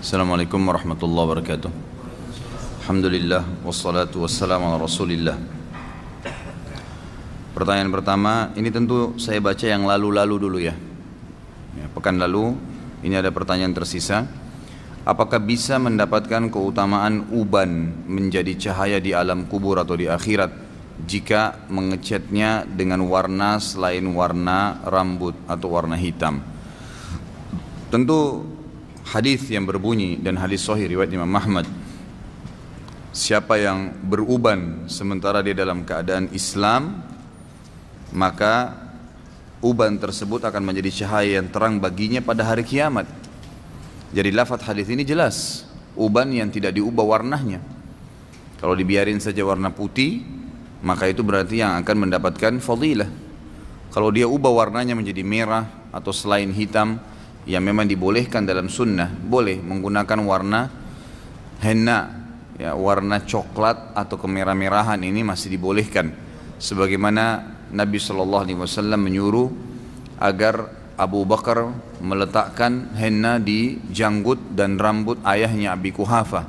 Assalamualaikum warahmatullahi wabarakatuh. Alhamdulillah wassalatu wassalamu ala Rasulillah. Pertanyaan pertama, ini tentu saya baca yang lalu-lalu dulu ya. Pekan lalu ini ada pertanyaan tersisa. Apakah bisa mendapatkan keutamaan uban menjadi cahaya di alam kubur atau di akhirat jika mengecatnya dengan warna selain warna rambut atau warna hitam? Tentu hadis yang berbunyi dan hadis sahih riwayat Imam Ahmad, siapa yang beruban sementara dia dalam keadaan Islam, maka uban tersebut akan menjadi cahaya yang terang baginya pada hari kiamat. Jadi lafaz hadis ini jelas, uban yang tidak diubah warnanya. Kalau dibiarin saja warna putih, maka itu berarti yang akan mendapatkan fadilah. Kalau dia ubah warnanya menjadi merah atau selain hitam, yang memang dibolehkan dalam sunnah, boleh menggunakan warna henna, ya, warna coklat atau kemerah-merahan, ini masih dibolehkan. Sebagaimana Nabi SAW menyuruh agar Abu Bakar meletakkan henna di janggut dan rambut ayahnya Abi Quhafah.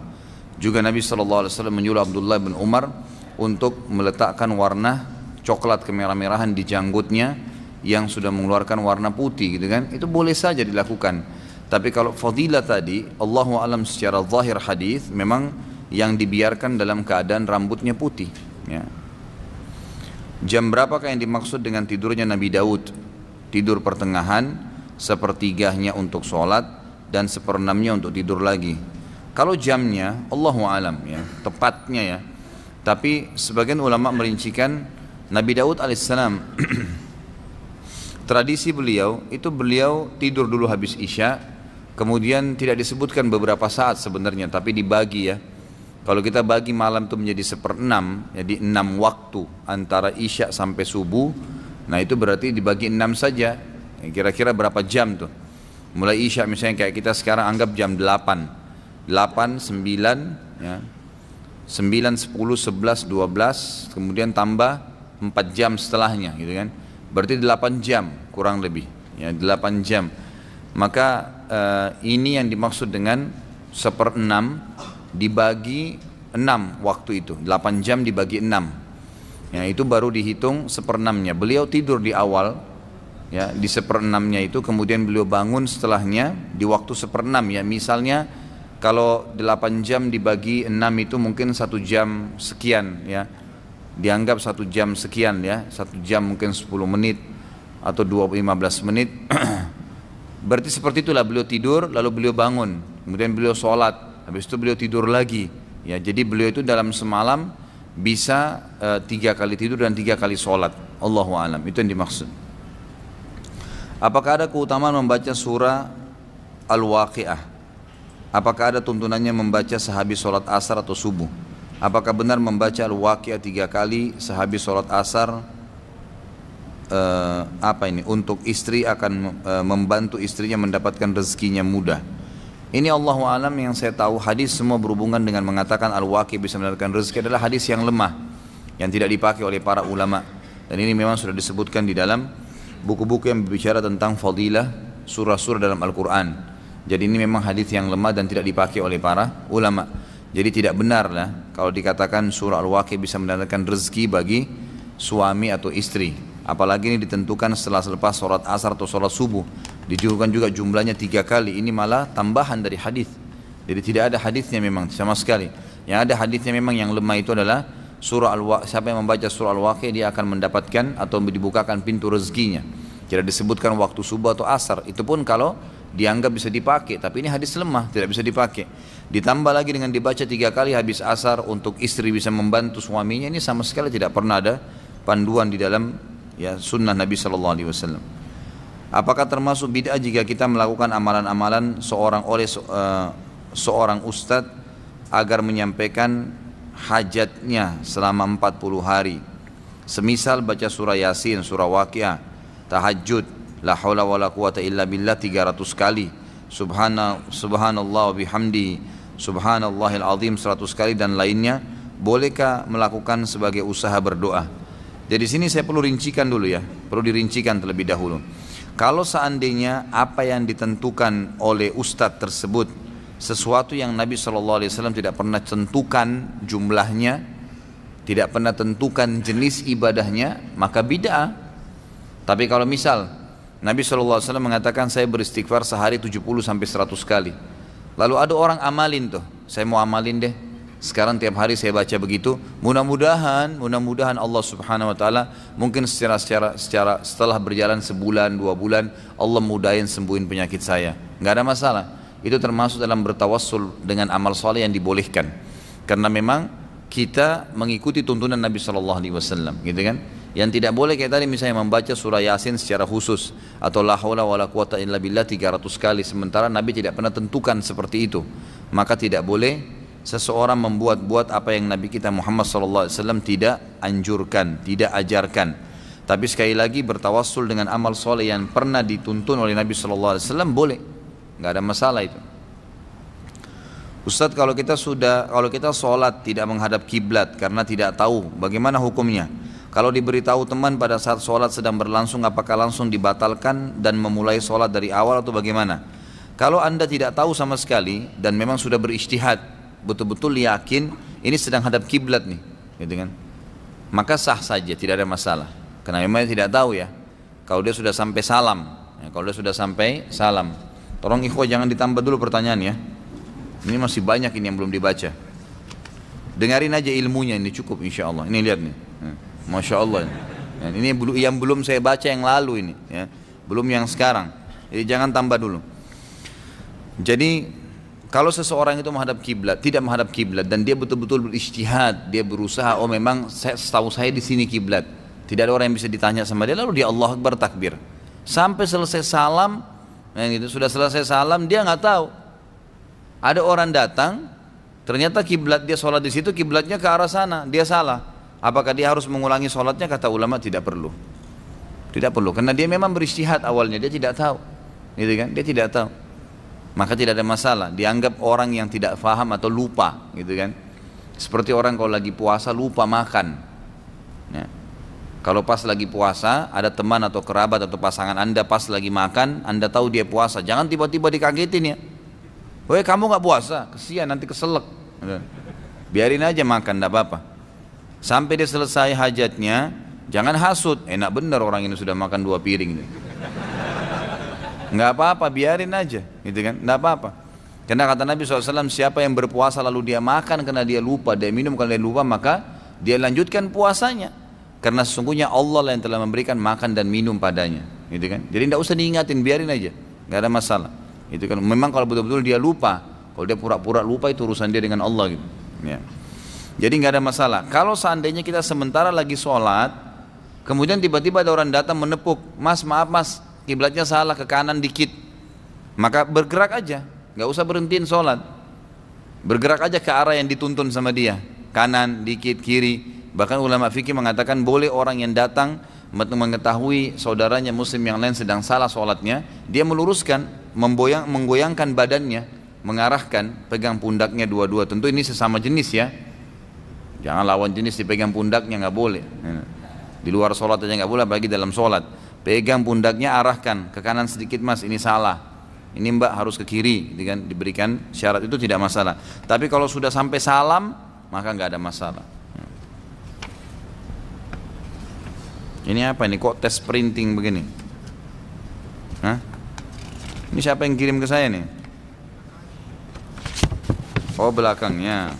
Juga Nabi SAW menyuruh Abdullah bin Umar untuk meletakkan warna coklat kemerah-merahan di janggutnya yang sudah mengeluarkan warna putih, gitu kan? Itu boleh saja dilakukan. Tapi kalau fadilah tadi, Allahu a'lam secara zahir hadis, memang yang dibiarkan dalam keadaan rambutnya putih, ya. Jam berapakah yang dimaksud dengan tidurnya Nabi Daud? Tidur pertengahan, sepertiganya untuk sholat, dan seperenamnya untuk tidur lagi. Kalau jamnya, Allahu a'lam, ya, tepatnya ya. Tapi sebagian ulama merincikan Nabi Daud alaihissalam tradisi beliau itu beliau tidur dulu habis isya, kemudian tidak disebutkan beberapa saat sebenarnya, tapi dibagi ya. Kalau kita bagi malam itu menjadi 1/6, jadi 6 waktu antara isya sampai subuh, nah itu berarti dibagi 6 saja. Kira-kira berapa jam tuh? Mulai isya misalnya kayak kita sekarang anggap jam 8, 9, ya. 9, 10, 11, 12, kemudian tambah 4 jam setelahnya, gitu kan? Berarti 8 jam kurang lebih, ya, 8 jam. Maka ini yang dimaksud dengan 1/6 dibagi 6 waktu itu, 8 jam dibagi 6, ya, itu baru dihitung 1/6-nya. Beliau tidur di awal, ya, di 1/6-nya itu, kemudian beliau bangun setelahnya di waktu 1/6, ya. Misalnya kalau 8 jam dibagi 6 itu mungkin 1 jam sekian, ya, dianggap 1 jam sekian, ya, 1 jam mungkin 10 menit atau 15 menit. Berarti seperti itulah beliau tidur, lalu beliau bangun, kemudian beliau sholat, habis itu beliau tidur lagi, ya. Jadi beliau itu dalam semalam bisa 3 kali tidur dan 3 kali sholat. Allahu a'lam, itu yang dimaksud. Apakah ada keutamaan membaca surah Al-Waqi'ah? Apakah ada tuntunannya membaca sehabis sholat asar atau subuh? Apakah benar membaca Al-Waqi'ah 3 kali sehabis sholat asar untuk istri akan membantu istrinya mendapatkan rezekinya mudah? Ini Allahu a'lam, yang saya tahu hadis semua berhubungan dengan mengatakan Al-Waqi' bisa mendapatkan rezeki adalah hadis yang lemah, yang tidak dipakai oleh para ulama. Dan ini memang sudah disebutkan di dalam buku-buku yang berbicara tentang fadilah surah-surah dalam Al-Quran. Jadi ini memang hadis yang lemah dan tidak dipakai oleh para ulama. Jadi tidak benar lah kalau dikatakan surah Al-Waqi' bisa mendatangkan rezeki bagi suami atau istri. Apalagi ini ditentukan setelah selepas sholat asar atau sholat subuh. Dijumlahkan juga jumlahnya 3 kali. Ini malah tambahan dari hadis. Jadi tidak ada hadisnya memang sama sekali. Yang ada hadisnya memang yang lemah itu adalah surah Al-Waqi'. Siapa yang membaca surah Al-Waqi' dia akan mendapatkan atau dibukakan pintu rezekinya. Tidak disebutkan waktu subuh atau asar. Itu pun kalau dianggap bisa dipakai, tapi ini hadis lemah, tidak bisa dipakai. Ditambah lagi dengan dibaca 3 kali habis asar untuk istri bisa membantu suaminya, ini sama sekali tidak pernah ada panduan di dalam, ya, sunnah Nabi SAW. Apakah termasuk bid'ah jika kita melakukan amalan-amalan seorang ustadz agar menyampaikan hajatnya selama 40 hari? Semisal baca surah Yasin, surah Waqi'ah, tahajud, la haula wala quwata illa billah 300 kali, subhanallah wa bihamdi, subhanallahil azim 100 kali dan lainnya. Bolehkah melakukan sebagai usaha berdoa? Jadi sini saya perlu rincikan dulu, ya, perlu dirincikan terlebih dahulu. Kalau seandainya apa yang ditentukan oleh ustadz tersebut sesuatu yang Nabi SAW tidak pernah tentukan jumlahnya, tidak pernah tentukan jenis ibadahnya, maka bid'ah. Tapi kalau misal Nabi SAW mengatakan saya beristighfar sehari 70 sampai 100 kali. Lalu ada orang amalin tuh, saya mau amalin deh. Sekarang tiap hari saya baca begitu. Mudah-mudahan Allah Subhanahu Wa Taala mungkin setelah berjalan sebulan 2 bulan Allah mudahin sembuhin penyakit saya. Nggak ada masalah. Itu termasuk dalam bertawassul dengan amal soleh yang dibolehkan. Karena memang kita mengikuti tuntunan Nabi Shallallahu Alaihi Wasallam, gitu kan? Yang tidak boleh kayak tadi misalnya membaca surah Yasin secara khusus atau la haula wala quwata illa billah 300 kali sementara Nabi tidak pernah tentukan seperti itu. Maka tidak boleh seseorang membuat-buat apa yang Nabi kita Muhammad SAW tidak anjurkan, tidak ajarkan. Tapi sekali lagi bertawassul dengan amal soleh yang pernah dituntun oleh Nabi SAW boleh, nggak ada masalah itu. Ustadz, kalau kita sholat tidak menghadap kiblat karena tidak tahu, bagaimana hukumnya? Kalau diberitahu teman pada saat sholat sedang berlangsung, apakah langsung dibatalkan dan memulai sholat dari awal atau bagaimana? Kalau anda tidak tahu sama sekali dan memang sudah berijtihad, betul-betul yakin ini sedang hadap kiblat nih, gitu kan? Maka sah saja, tidak ada masalah. Karena memang tidak tahu ya. Kalau dia sudah sampai salam, Tolong ikhwah jangan ditambah dulu pertanyaan ya. Ini masih banyak ini yang belum dibaca. Dengarin aja ilmunya, ini cukup insya Allah. Ini lihat nih, Masya Allah. Ini yang belum saya baca yang lalu ini, ya. Belum yang sekarang. Jadi jangan tambah dulu. Jadi kalau seseorang itu tidak menghadap kiblat dan dia betul-betul berijtihad, dia berusaha, oh memang setahu saya di sini kiblat. Tidak ada orang yang bisa ditanya sama dia, lalu dia Allah Akbar takbir. Sampai selesai salam, sudah selesai salam dia nggak tahu. Ada orang datang, ternyata kiblat dia sholat di situ, kiblatnya ke arah sana, dia salah. Apakah dia harus mengulangi sholatnya? Kata ulama tidak perlu. Tidak perlu, karena dia memang berijtihad awalnya, dia tidak tahu, gitu kan? Dia tidak tahu. Maka tidak ada masalah, dianggap orang yang tidak faham atau lupa, gitu kan? Seperti orang kalau lagi puasa lupa makan. Nah, kalau pas lagi puasa, ada teman atau kerabat atau pasangan anda pas lagi makan, anda tahu dia puasa, jangan tiba-tiba dikagetin ya. Woi kamu nggak puasa, kesian nanti keselak. Biarin aja makan, tidak apa-apa. Sampai dia selesai hajatnya, jangan hasut, enak bener orang ini sudah makan 2 piring. Nggak apa-apa, biarin aja, gitu kan? Nggak apa-apa. Karena kata Nabi SAW, siapa yang berpuasa lalu dia makan karena dia lupa, dia minum karena dia lupa, maka dia lanjutkan puasanya. Karena sesungguhnya Allah lah yang telah memberikan makan dan minum padanya, gitu kan? Jadi nggak usah diingatin, biarin aja, nggak ada masalah. Itu kan memang kalau betul-betul dia lupa, kalau dia pura-pura lupa itu urusan dia dengan Allah, gitu. Ya. Jadi nggak ada masalah. Kalau seandainya kita sementara lagi sholat, kemudian tiba-tiba ada orang datang menepuk, mas maaf mas, kiblatnya salah ke kanan dikit, maka bergerak aja, nggak usah berhentiin sholat, bergerak aja ke arah yang dituntun sama dia, kanan dikit, kiri. Bahkan ulama fikih mengatakan boleh orang yang datang mengetahui saudaranya muslim yang lain sedang salah sholatnya, dia meluruskan, menggoyangkan badannya, mengarahkan, pegang pundaknya dua-dua. Tentu ini sesama jenis ya. Jangan lawan jenis dipegang pundaknya, nggak boleh. Di luar sholat aja nggak boleh, bagi dalam sholat. Pegang pundaknya, arahkan ke kanan sedikit mas, ini salah. Ini mbak harus ke kiri, diberikan syarat, itu tidak masalah. Tapi kalau sudah sampai salam, maka nggak ada masalah. Ini apa ini? Kok tes printing begini? Hah? Ini siapa yang kirim ke saya nih? Oh belakangnya.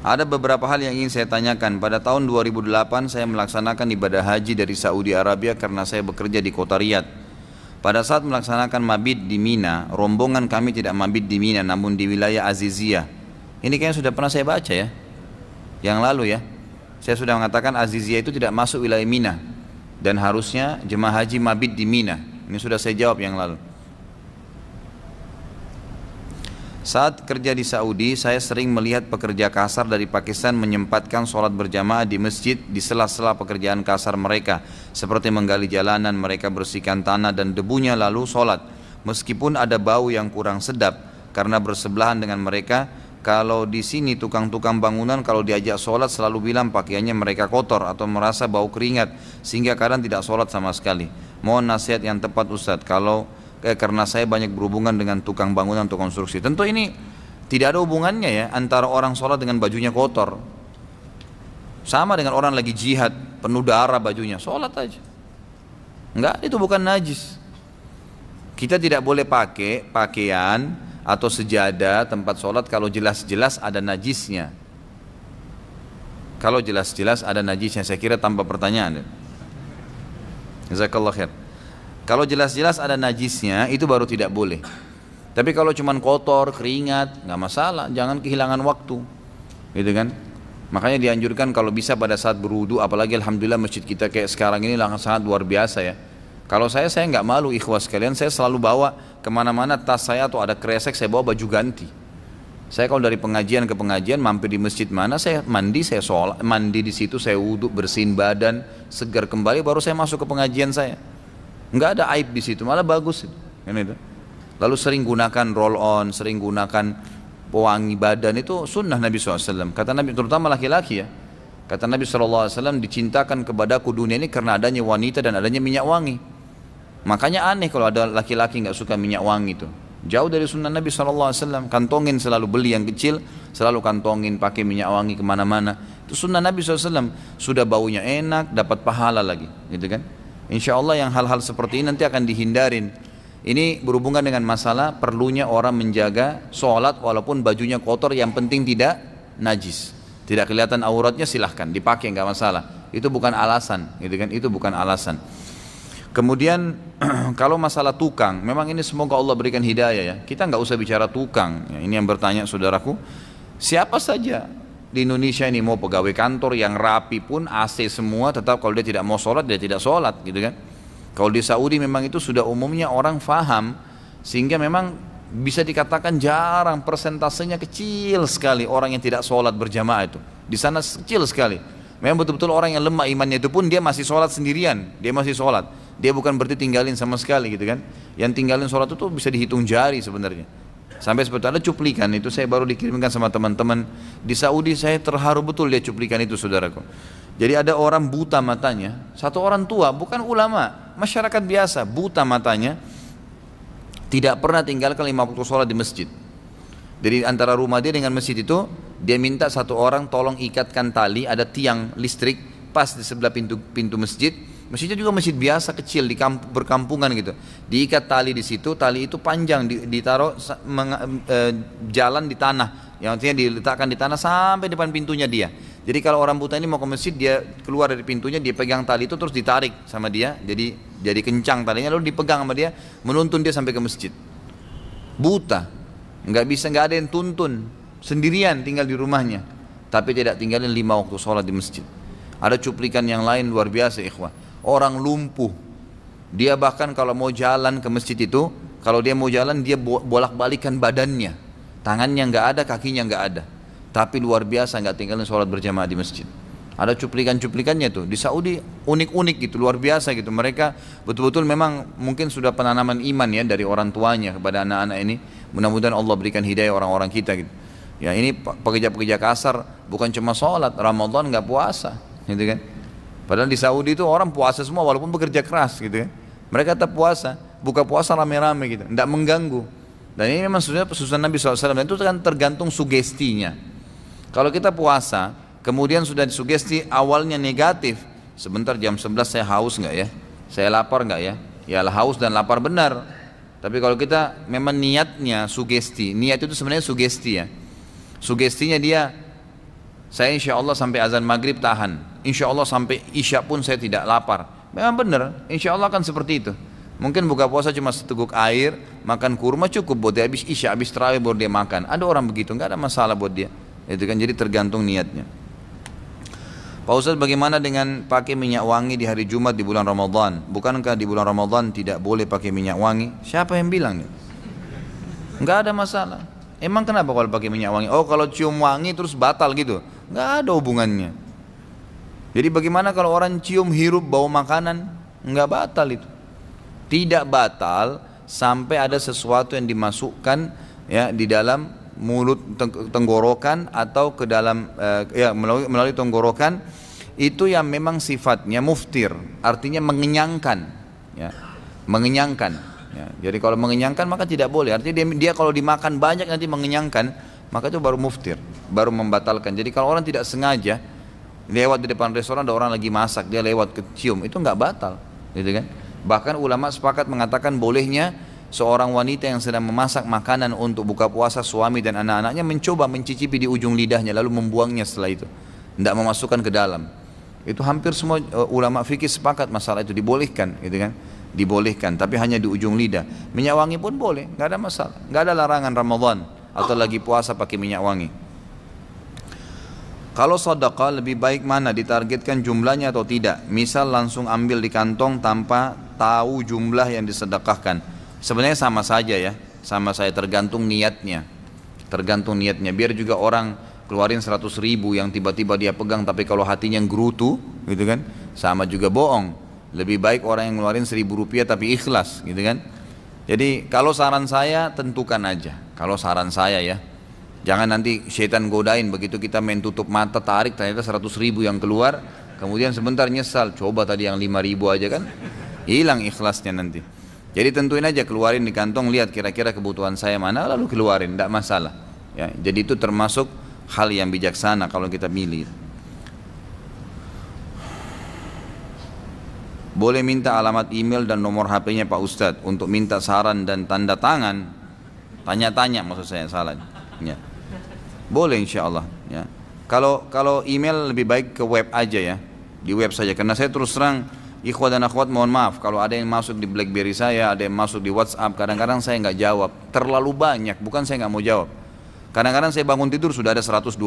Ada beberapa hal yang ingin saya tanyakan. Pada tahun 2008 saya melaksanakan ibadah haji dari Saudi Arabia karena saya bekerja di kota Riyadh. Pada saat melaksanakan mabit di Mina, rombongan kami tidak mabit di Mina namun di wilayah Aziziyah. Ini kayaknya sudah pernah saya baca ya, yang lalu ya. Saya sudah mengatakan Aziziyah itu tidak masuk wilayah Mina dan harusnya jemaah haji mabit di Mina. Ini sudah saya jawab yang lalu. Saat kerja di Saudi, saya sering melihat pekerja kasar dari Pakistan menyempatkan sholat berjamaah di masjid di sela-sela pekerjaan kasar mereka, seperti menggali jalanan, mereka bersihkan tanah dan debunya lalu sholat. Meskipun ada bau yang kurang sedap, karena bersebelahan dengan mereka. Kalau di sini tukang-tukang bangunan kalau diajak sholat selalu bilang pakaiannya mereka kotor atau merasa bau keringat, sehingga kadang tidak sholat sama sekali. Mohon nasihat yang tepat Ustadz, kalau karena saya banyak berhubungan dengan tukang bangunan atau konstruksi. Tentu ini tidak ada hubungannya ya antara orang sholat dengan bajunya kotor. Sama dengan orang lagi jihad, penuh darah bajunya, sholat aja. Enggak, itu bukan najis. Kita tidak boleh pakai pakaian atau sejadah tempat sholat kalau jelas-jelas ada najisnya. Kalau jelas-jelas ada najisnya, saya kira tanpa pertanyaan. Jazakallah khair. Kalau jelas-jelas ada najisnya, itu baru tidak boleh. Tapi kalau cuman kotor, keringat, nggak masalah, jangan kehilangan waktu, gitu kan? Makanya dianjurkan kalau bisa pada saat berwudu, apalagi alhamdulillah masjid kita kayak sekarang ini sangat luar biasa ya. Kalau saya nggak malu ikhwah sekalian, saya selalu bawa kemana-mana tas saya atau ada kresek, saya bawa baju ganti. Saya kalau dari pengajian ke pengajian, mampir di masjid mana, saya mandi, saya sholat, mandi di situ, saya wudhu, bersihin badan, segar kembali, baru saya masuk ke pengajian saya. Nggak ada aib di situ, malah bagus itu. Lalu sering gunakan roll on, sering gunakan pewangi badan, itu sunnah Nabi SAW. Kata Nabi, terutama laki-laki ya. Kata Nabi SAW, dicintakan kepadaku dunia ini karena adanya wanita dan adanya minyak wangi. Makanya aneh kalau ada laki-laki nggak suka minyak wangi itu. Jauh dari sunnah Nabi SAW. Kantongin selalu beli yang kecil, selalu kantongin pakai minyak wangi kemana-mana. Itu sunnah Nabi SAW. Sudah baunya enak, dapat pahala lagi, gitu kan? Insya Allah yang hal-hal seperti ini nanti akan dihindarin. Ini berhubungan dengan masalah perlunya orang menjaga sholat walaupun bajunya kotor, yang penting tidak najis. Tidak kelihatan auratnya, silahkan dipakai, nggak masalah. Itu bukan alasan, gitu kan? Itu bukan alasan. Kemudian kalau masalah tukang, memang ini semoga Allah berikan hidayah ya. Kita nggak usah bicara tukang. Ya, ini yang bertanya saudaraku, siapa saja di Indonesia ini mau pegawai kantor yang rapi pun AC semua, tetap kalau dia tidak mau sholat dia tidak sholat, gitu kan? Kalau di Saudi memang itu sudah umumnya orang faham, sehingga memang bisa dikatakan jarang, persentasenya kecil sekali orang yang tidak sholat berjamaah itu. Di sana kecil sekali. Memang betul-betul orang yang lemah imannya itu pun dia masih sholat sendirian, dia masih sholat. Dia bukan berarti tinggalin sama sekali, gitu kan? Yang tinggalin sholat itu bisa dihitung jari sebenarnya. Sampai seperti ada cuplikan itu, saya baru dikirimkan sama teman-teman di Saudi, saya terharu betul dia cuplikan itu saudaraku. Jadi ada orang buta matanya, satu orang tua, bukan ulama, masyarakat biasa, buta matanya, tidak pernah tinggalkan 5 waktu sholat di masjid. Jadi antara rumah dia dengan masjid itu, dia minta satu orang tolong ikatkan tali, ada tiang listrik pas di sebelah pintu masjid. Masjidnya juga masjid biasa kecil di berkampungan gitu. Diikat tali di situ, tali itu panjang, ditaruh jalan di tanah, yang artinya diletakkan di tanah sampai depan pintunya dia. Jadi kalau orang buta ini mau ke masjid, dia keluar dari pintunya, dia pegang tali itu terus ditarik sama dia, jadi kencang talinya, lalu dipegang sama dia, menuntun dia sampai ke masjid. Buta, nggak bisa, nggak ada yang tuntun, sendirian tinggal di rumahnya, tapi tidak tinggalin 5 waktu sholat di masjid. Ada cuplikan yang lain luar biasa ikhwah. Orang lumpuh, dia bahkan kalau mau jalan ke masjid itu, kalau dia mau jalan dia bolak-balikan badannya, tangannya nggak ada, kakinya nggak ada, tapi luar biasa nggak tinggalin sholat berjamaah di masjid. Ada cuplikan-cuplikannya tuh di Saudi, unik-unik gitu, luar biasa gitu. Mereka betul-betul memang mungkin sudah penanaman iman ya dari orang tuanya kepada anak-anak ini. Mudah-mudahan Allah berikan hidayah orang-orang kita gitu. Ya ini pekerja-pekerja kasar, bukan cuma sholat, Ramadan nggak puasa, gitu kan? Padahal di Saudi itu orang puasa semua walaupun bekerja keras, gitu kan? Mereka tetap puasa, buka puasa rame-rame gitu, tidak mengganggu. Dan ini memang sunnah Nabi SAW, dan itu kan tergantung sugestinya. Kalau kita puasa, kemudian sudah disugesti awalnya negatif, sebentar jam 11 saya haus nggak ya? Saya lapar nggak ya? Ya haus dan lapar benar. Tapi kalau kita memang niatnya sugesti, niat itu sebenarnya sugesti ya. Sugestinya dia, saya insya Allah sampai azan maghrib tahan, insya Allah sampai isya pun saya tidak lapar. Memang benar, insya Allah kan seperti itu. Mungkin buka puasa cuma seteguk air, makan kurma cukup buat dia, habis isya, habis tarawih baru dia makan. Ada orang begitu, nggak ada masalah buat dia. Itu kan jadi tergantung niatnya. Pak Ustadz, bagaimana dengan pakai minyak wangi di hari Jumat di bulan Ramadan? Bukankah di bulan Ramadan tidak boleh pakai minyak wangi? Siapa yang bilang? Nggak ada masalah. Emang kenapa kalau pakai minyak wangi? Oh, kalau cium wangi terus batal gitu? Nggak ada hubungannya. Jadi bagaimana kalau orang cium hirup bau makanan? Nggak batal itu. Tidak batal sampai ada sesuatu yang dimasukkan ya di dalam mulut, tenggorokan atau ke dalam ya melalui tenggorokan, itu yang memang sifatnya muftir, artinya mengenyangkan ya, mengenyangkan. Ya, jadi kalau mengenyangkan maka tidak boleh. Artinya dia kalau dimakan banyak nanti mengenyangkan, maka itu baru muftir, baru membatalkan. Jadi kalau orang tidak sengaja lewat di depan restoran ada orang lagi masak, dia lewat kecium, itu nggak batal, gitu kan? Bahkan ulama sepakat mengatakan bolehnya seorang wanita yang sedang memasak makanan untuk buka puasa suami dan anak-anaknya mencoba mencicipi di ujung lidahnya lalu membuangnya setelah itu, tidak memasukkan ke dalam. Itu hampir semua ulama fikih sepakat masalah itu dibolehkan, gitu kan? Dibolehkan, tapi hanya di ujung lidah. Minyak wangi pun boleh, nggak ada masalah, nggak ada larangan Ramadan atau lagi puasa pakai minyak wangi. Kalau sedekah lebih baik mana, ditargetkan jumlahnya atau tidak? Misal langsung ambil di kantong tanpa tahu jumlah yang disedekahkan. Sebenarnya sama saja ya, sama saya, tergantung niatnya. Tergantung niatnya, biar juga orang keluarin 100 ribu yang tiba-tiba dia pegang, tapi kalau hatinya gerutu, gitu kan, sama juga bohong. Lebih baik orang yang ngeluarin 1.000 rupiah tapi ikhlas, gitu kan. Jadi kalau saran saya tentukan aja. Kalau saran saya ya, jangan nanti syaitan godain begitu kita main tutup mata tarik ternyata 100 ribu yang keluar, kemudian sebentar nyesal, coba tadi yang 5 ribu aja kan, hilang ikhlasnya nanti. Jadi tentuin aja, keluarin di kantong, lihat kira-kira kebutuhan saya mana, lalu keluarin, tidak masalah. Ya, jadi itu termasuk hal yang bijaksana kalau kita milih. Boleh minta alamat email dan nomor HP-nya Pak Ustadz untuk minta saran dan tanda tangan. Tanya-tanya maksud saya, salah. Ya. Boleh insya Allah. Ya. Kalau email lebih baik ke web aja ya, di web saja. Karena saya terus terang, ikhwah dan akhwat mohon maaf, kalau ada yang masuk di BlackBerry saya, ada yang masuk di WhatsApp, kadang-kadang saya nggak jawab. Terlalu banyak, bukan saya nggak mau jawab. Kadang-kadang saya bangun tidur sudah ada 120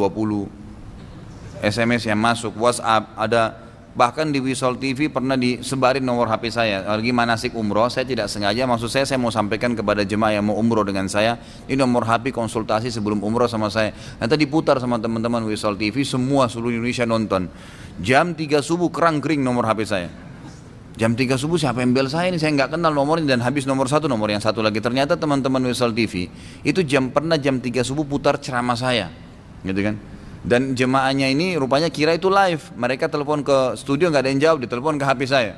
SMS yang masuk, WhatsApp ada. Bahkan di Wisol TV pernah disebarin nomor HP saya, lagi manasik umroh, saya tidak sengaja, maksud saya mau sampaikan kepada jemaah yang mau umroh dengan saya, ini nomor HP konsultasi sebelum umroh sama saya. Nanti diputar sama teman-teman Wisol TV, semua seluruh Indonesia nonton. Jam 3 subuh kerang kering nomor HP saya. Jam 3 subuh siapa yang bel saya ini, saya nggak kenal nomornya, dan habis nomor yang satu lagi. Ternyata teman-teman Wisol TV, itu pernah jam 3 subuh putar ceramah saya, gitu kan. Dan jemaahnya ini rupanya kira itu live. Mereka telepon ke studio nggak ada yang jawab, ditelepon ke HP saya.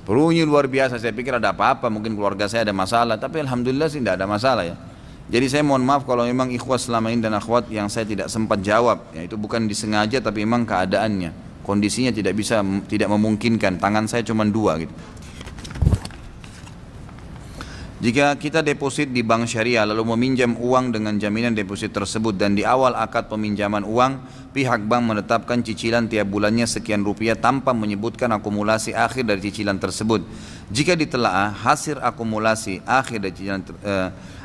Bunyi luar biasa, saya pikir ada apa-apa, mungkin keluarga saya ada masalah, tapi alhamdulillah sih tidak ada masalah ya. Jadi saya mohon maaf kalau memang ikhwah selama ini dan akhwat yang saya tidak sempat jawab, ya itu bukan disengaja tapi memang keadaannya, kondisinya tidak memungkinkan, tangan saya cuma 2 gitu. Jika kita deposit di bank syariah lalu meminjam uang dengan jaminan deposit tersebut dan di awal akad peminjaman uang pihak bank menetapkan cicilan tiap bulannya sekian rupiah tanpa menyebutkan akumulasi akhir dari cicilan tersebut. Jika ditelaah hasil akumulasi akhir dari cicilan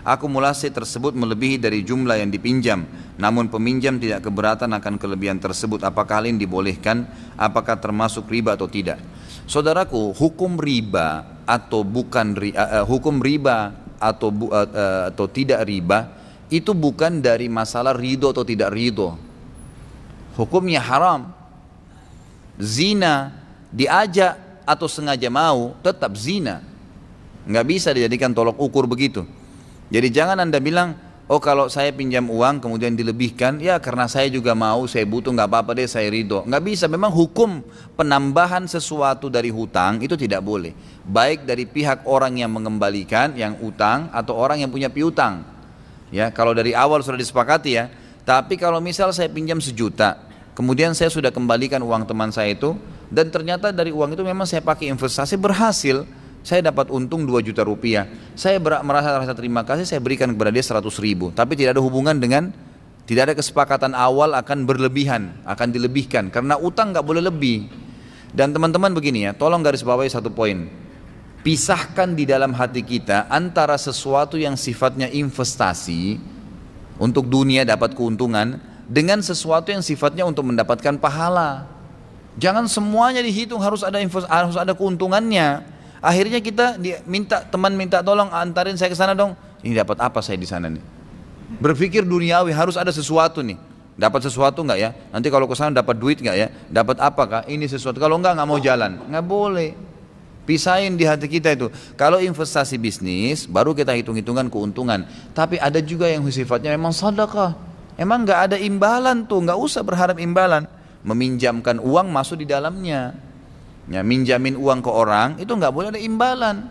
akumulasi tersebut melebihi dari jumlah yang dipinjam, namun peminjam tidak keberatan akan kelebihan tersebut, apakah hal ini dibolehkan? Apakah termasuk riba atau tidak? Saudaraku, hukum riba atau bukan hukum riba atau tidak riba itu bukan dari masalah ridho atau tidak ridho. Hukumnya haram. Zina diajak atau sengaja mau tetap zina, nggak bisa dijadikan tolok ukur begitu. Jadi jangan Anda bilang, oh kalau saya pinjam uang kemudian dilebihkan, ya karena saya juga mau, saya butuh, nggak apa-apa deh, saya ridho. Nggak bisa, memang hukum penambahan sesuatu dari hutang itu tidak boleh. Baik dari pihak orang yang mengembalikan, yang utang, atau orang yang punya piutang. Ya, kalau dari awal sudah disepakati ya. Tapi kalau misal saya pinjam 1 juta, kemudian saya sudah kembalikan uang teman saya itu, dan ternyata dari uang itu memang saya pakai investasi berhasil, saya dapat untung 2 juta rupiah. Saya merasa terima kasih, saya berikan kepada dia 100 ribu. Tapi tidak ada hubungan dengan, tidak ada kesepakatan awal akan berlebihan, akan dilebihkan. Karena utang nggak boleh lebih. Dan teman-teman begini ya, tolong garis bawahi satu poin. Pisahkan di dalam hati kita antara sesuatu yang sifatnya investasi, untuk dunia dapat keuntungan, dengan sesuatu yang sifatnya untuk mendapatkan pahala. Jangan semuanya dihitung harus ada keuntungannya. Akhirnya kita teman minta tolong antarin saya ke sana dong. Ini dapat apa saya di sana nih? Berpikir duniawi, harus ada sesuatu nih. Dapat sesuatu nggak ya? Nanti kalau ke sana dapat duit nggak ya? Dapat apakah? Ini sesuatu. Kalau nggak mau jalan. Nggak boleh. Pisahin di hati kita itu. Kalau investasi bisnis, baru kita hitung-hitungan keuntungan. Tapi ada juga yang sifatnya memang sedekah. Emang nggak ada imbalan tuh, nggak usah berharap imbalan. Meminjamkan uang masuk di dalamnya. Ya, minjamin uang ke orang itu nggak boleh ada imbalan.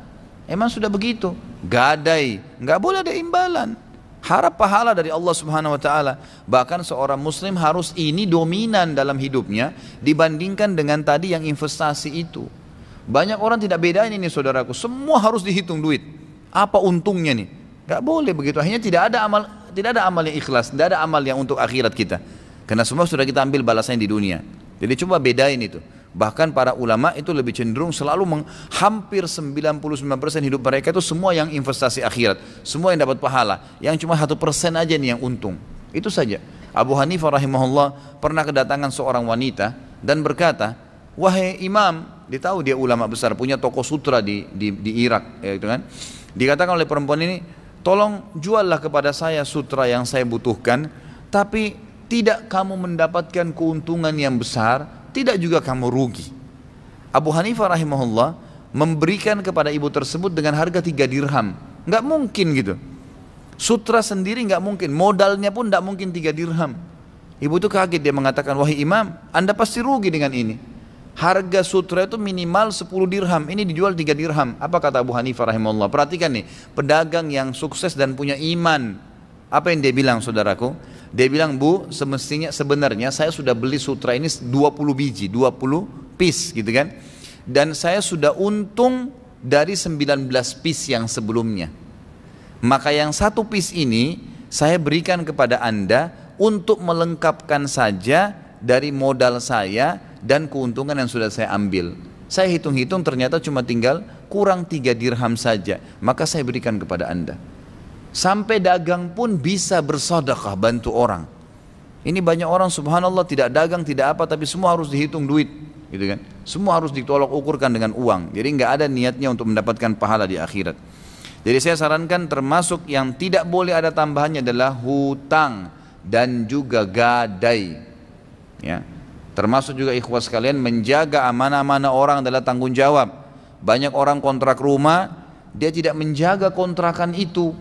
Emang sudah begitu? Gadai, nggak boleh ada imbalan. Harap pahala dari Allah Subhanahu wa taala. Bahkan seorang muslim harus ini dominan dalam hidupnya dibandingkan dengan tadi yang investasi itu. Banyak orang tidak bedain ini saudaraku, semua harus dihitung duit. Apa untungnya nih? Nggak boleh begitu. Akhirnya tidak ada amal yang ikhlas, tidak ada amal yang untuk akhirat kita. Karena semua sudah kita ambil balasannya di dunia. Jadi coba bedain itu. Bahkan para ulama itu lebih cenderung selalu hampir 99% hidup mereka itu semua yang investasi akhirat, semua yang dapat pahala. Yang cuma 1% aja nih yang untung. Itu saja. Abu Hanifah rahimahullah pernah kedatangan seorang wanita dan berkata, wahai imam, dia tahu dia ulama besar, punya toko sutra di Irak, ya gitu kan. Dikatakan oleh perempuan ini, tolong juallah kepada saya sutra yang saya butuhkan, tapi tidak kamu mendapatkan keuntungan yang besar, tidak juga kamu rugi. Abu Hanifah rahimahullah memberikan kepada ibu tersebut dengan harga 3 dirham. Nggak mungkin gitu. Sutra sendiri nggak mungkin, modalnya pun nggak mungkin 3 dirham. Ibu itu kaget, dia mengatakan, wahai imam, Anda pasti rugi dengan ini. Harga sutra itu minimal 10 dirham, ini dijual 3 dirham. Apa kata Abu Hanifah rahimahullah? Perhatikan nih, pedagang yang sukses dan punya iman. Apa yang dia bilang saudaraku? Dia bilang, bu, sebenarnya saya sudah beli sutra ini 20 biji, 20 piece gitu kan. Dan saya sudah untung dari 19 piece yang sebelumnya. Maka yang 1 piece ini saya berikan kepada Anda untuk melengkapkan saja dari modal saya dan keuntungan yang sudah saya ambil. Saya hitung-hitung ternyata cuma tinggal kurang 3 dirham saja. Maka saya berikan kepada Anda. Sampai dagang pun bisa bersedekah, bantu orang. Ini banyak orang subhanallah tidak dagang, tidak apa, tapi semua harus dihitung duit, gitu kan? Semua harus ditolak ukurkan dengan uang. Jadi nggak ada niatnya untuk mendapatkan pahala di akhirat. Jadi saya sarankan termasuk yang tidak boleh ada tambahannya adalah hutang dan juga gadai. Ya. Termasuk juga ikhwas sekalian menjaga amanah-amanah orang adalah tanggung jawab. Banyak orang kontrak rumah, dia tidak menjaga kontrakan itu.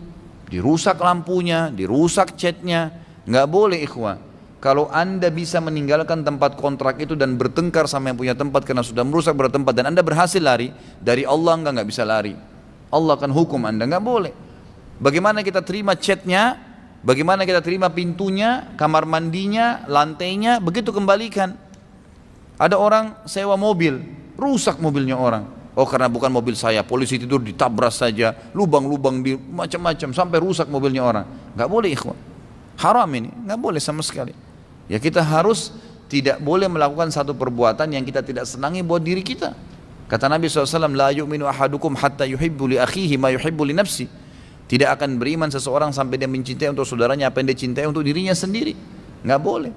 Dirusak lampunya, dirusak catnya, nggak boleh ikhwah. Kalau anda bisa meninggalkan tempat kontrak itu dan bertengkar sama yang punya tempat karena sudah merusak bertempat dan anda berhasil lari, dari Allah nggak bisa lari. Allah akan hukum anda, nggak boleh. Bagaimana kita terima catnya, bagaimana kita terima pintunya, kamar mandinya, lantainya, begitu kembalikan. Ada orang sewa mobil, rusak mobilnya orang. Oh karena bukan mobil saya, polisi tidur ditabras saja, lubang-lubang di macam-macam sampai rusak mobilnya orang. Nggak boleh ikhwan, haram ini, nggak boleh sama sekali. Ya kita harus tidak boleh melakukan satu perbuatan yang kita tidak senangi buat diri kita. Kata Nabi SAW, la yu'minu ahadukum hatta yuhibbu li akhihi ma yuhibbu li nafsi. Tidak akan beriman seseorang sampai dia mencintai untuk saudaranya apa yang dia cintai untuk dirinya sendiri. Nggak boleh.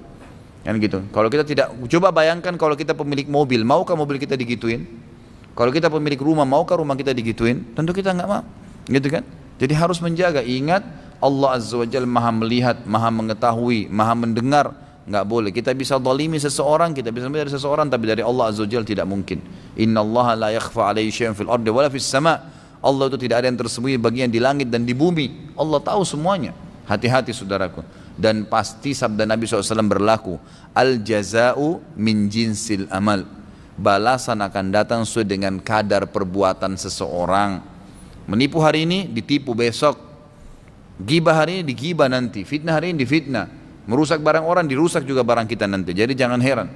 Kan gitu. Kalau kita tidak, coba bayangkan kalau kita pemilik mobil, maukah mobil kita digituin? Kalau kita pemilik rumah, maukah rumah kita digituin? Tentu kita nggak mau, gitu kan? Jadi harus menjaga. Ingat, Allah Azza wa Jalla maha melihat, maha mengetahui, maha mendengar. Nggak boleh. Kita bisa zalimi seseorang, kita bisa dari seseorang, tapi dari Allah Azza wa Jalla tidak mungkin. Inna Allah la yakhfa alaihi syai'un fil ardi wala fis sama'. Allah itu tidak ada yang tersembunyi bagian di langit dan di bumi. Allah tahu semuanya. Hati-hati saudaraku. Dan pasti sabda Nabi SAW berlaku. Al jaza'u min jinsil amal. Balasan akan datang sesuai dengan kadar perbuatan seseorang. Menipu hari ini, ditipu besok. Gibah hari ini, digibah nanti. Fitnah hari ini, difitnah. Merusak barang orang, dirusak juga barang kita nanti. Jadi jangan heran.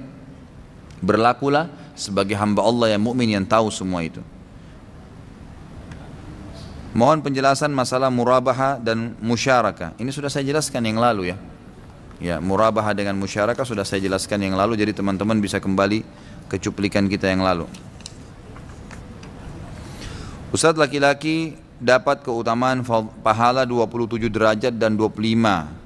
Berlakulah sebagai hamba Allah yang mukmin yang tahu semua itu. Mohon penjelasan masalah murabaha dan musyarakah. Ini sudah saya jelaskan yang lalu ya. Ya, murabaha dengan musyarakah sudah saya jelaskan yang lalu. Jadi teman-teman bisa kembali ke cuplikan kita yang lalu. Ustadz, laki-laki dapat keutamaan pahala 27 derajat dan 25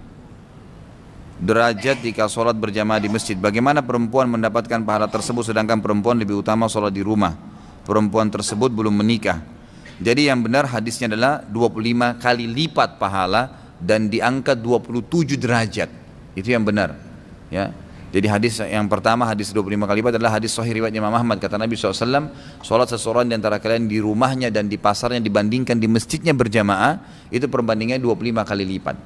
derajat jika sholat berjamaah di masjid. Bagaimana perempuan mendapatkan pahala tersebut sedangkan perempuan lebih utama sholat di rumah? Perempuan tersebut belum menikah. Jadi yang benar hadisnya adalah 25 kali lipat pahala dan diangkat 27 derajat. Itu yang benar. Ya. Jadi hadis yang pertama, hadis 25 kali lipat adalah hadis sahih riwayat Imam Ahmad. Kata Nabi SAW, sholat seseorang di antara kalian di rumahnya dan di pasarnya dibandingkan di masjidnya berjamaah, itu perbandingannya 25 kali lipat.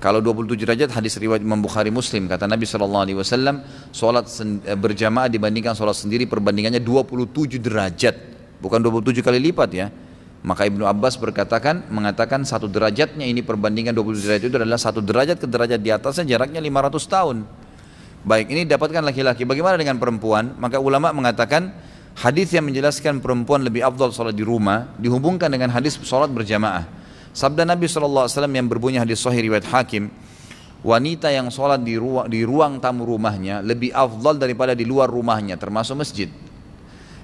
Kalau 27 derajat hadis riwayat Imam Bukhari Muslim, kata Nabi SAW, sholat berjamaah dibandingkan sholat sendiri perbandingannya 27 derajat. Bukan 27 kali lipat ya. Maka Ibnu Abbas mengatakan satu derajatnya ini perbandingan 20 derajat itu adalah satu derajat ke derajat di atasnya jaraknya 500 tahun. Baik, ini dapatkan laki-laki. Bagaimana dengan perempuan? Maka ulama mengatakan hadis yang menjelaskan perempuan lebih afdal sholat di rumah dihubungkan dengan hadis sholat berjamaah. Sabda Nabi SAW yang berbunyi hadis sahih riwayat Hakim, wanita yang sholat di ruang tamu rumahnya lebih afdal daripada di luar rumahnya termasuk masjid.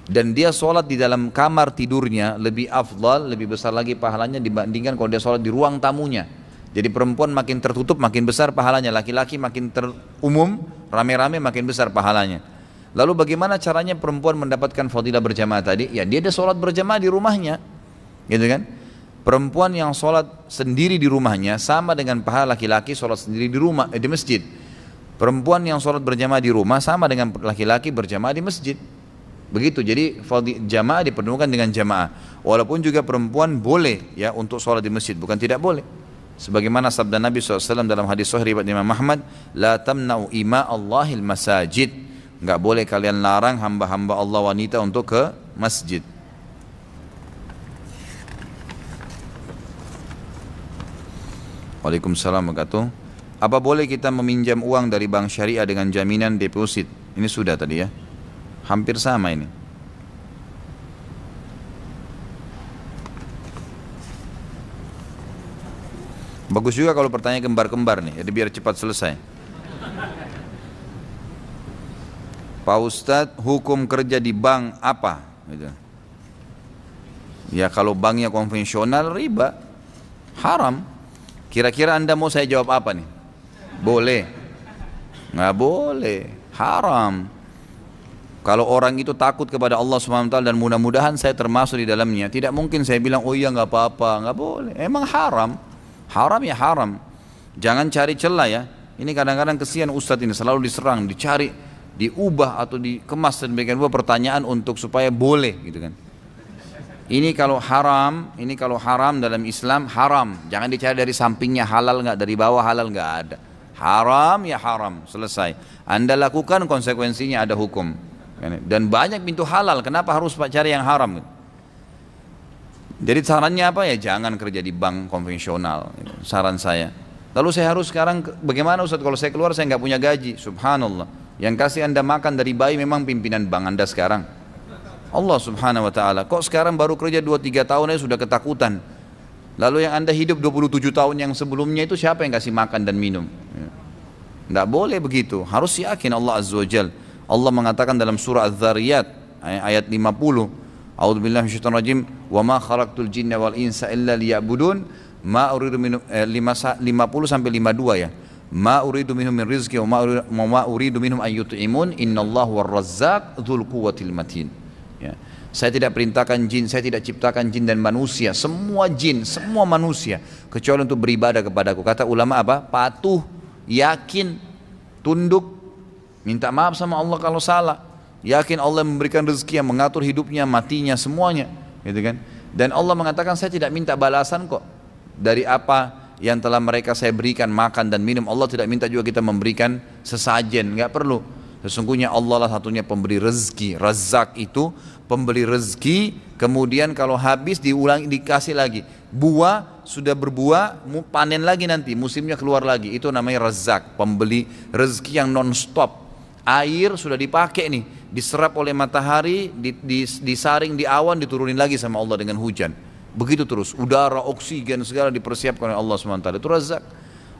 Dan dia sholat di dalam kamar tidurnya lebih afdal, lebih besar lagi pahalanya dibandingkan kalau dia sholat di ruang tamunya. Jadi perempuan makin tertutup makin besar pahalanya, laki-laki makin terumum, rame-rame makin besar pahalanya. Lalu bagaimana caranya perempuan mendapatkan fadilah berjamaah tadi? Ya dia sholat berjamaah di rumahnya, gitu kan? Perempuan yang sholat sendiri di rumahnya sama dengan pahala laki-laki sholat sendiri di rumah, di masjid. Perempuan yang sholat berjamaah di rumah sama dengan laki-laki berjamaah di masjid. Begitu, jadi jamaah dipenuhkan dengan jamaah. Walaupun juga perempuan boleh ya untuk sholat di masjid, bukan tidak boleh. Sebagaimana sabda Nabi SAW dalam hadis sahih riwayat Imam Ahmad, la tamna'u ima Allahil masajid. Enggak boleh kalian larang hamba-hamba Allah wanita untuk ke masjid. Waalaikumsalam warahmatullahi wabarakatuh. Apa boleh kita meminjam uang dari bank syariah dengan jaminan deposit? Ini sudah tadi ya. Hampir sama ini. Bagus juga kalau pertanyaan kembar-kembar nih, jadi biar cepat selesai. Pak Ustadz, hukum kerja di bank apa? Gitu. Ya kalau banknya konvensional riba, haram. Kira-kira Anda mau saya jawab apa nih? Boleh? Nggak boleh, haram. Kalau orang itu takut kepada Allah SWT dan mudah-mudahan saya termasuk di dalamnya, tidak mungkin saya bilang, oh iya nggak apa-apa, nggak boleh. Emang haram, haram ya haram. Jangan cari celah ya. Ini kadang-kadang kesian Ustadz ini selalu diserang, dicari, diubah atau dikemas dan demikian rupa pertanyaan untuk supaya boleh, gitu kan. Ini kalau haram dalam Islam haram. Jangan dicari dari sampingnya halal nggak, dari bawah halal nggak ada. Haram ya haram, selesai. Anda lakukan konsekuensinya ada hukum. Dan banyak pintu halal, kenapa harus cari yang haram? Jadi sarannya apa ya? Jangan kerja di bank konvensional, saran saya. Lalu saya harus sekarang bagaimana Ustaz kalau saya keluar saya nggak punya gaji? Subhanallah, yang kasih Anda makan dari bayi memang pimpinan bank Anda sekarang, Allah Subhanahu Wa Taala. Kok sekarang baru kerja 2-3 tahun aja sudah ketakutan? Lalu yang Anda hidup 27 tahun yang sebelumnya itu siapa yang kasih makan dan minum? Nggak boleh begitu, harus yakin Allah Azza wa Jalla. Allah mengatakan dalam surah Az-Zariyat ayat 50, A'udzubillahi minasyaitonir rajim, wa ma khalaqtul jinna wal insa illa liya'budun, ma uridu minhum 50 sampai 52 ya. Ma uridu minhum min rizqi wa ma uridu minhum an yut'imun, innallaha war-razzaq dzul quwwatil matin. Ya. Saya tidak perintahkan jin, saya tidak ciptakan jin dan manusia, semua jin, semua manusia kecuali untuk beribadah kepadaku. Kata ulama apa? Patuh, yakin, tunduk, minta maaf sama Allah kalau salah, yakin Allah memberikan rezeki, yang mengatur hidupnya, matinya, semuanya, gitu kan? Dan Allah mengatakan saya tidak minta balasan kok dari apa yang telah mereka saya berikan makan dan minum. Allah tidak minta juga kita memberikan sesajen, nggak perlu. Sesungguhnya Allah lah satunya pemberi rezeki. Razzaq itu pemberi rezeki, kemudian kalau habis diulangi, dikasih lagi. Buah sudah berbuah, panen lagi nanti, musimnya keluar lagi. Itu namanya Razzaq, pembeli rezeki yang non-stop. Air sudah dipakai nih, diserap oleh matahari, disaring di awan, diturunin lagi sama Allah dengan hujan. Begitu terus, udara, oksigen, segala dipersiapkan oleh Allah SWT. Itu Razzaq.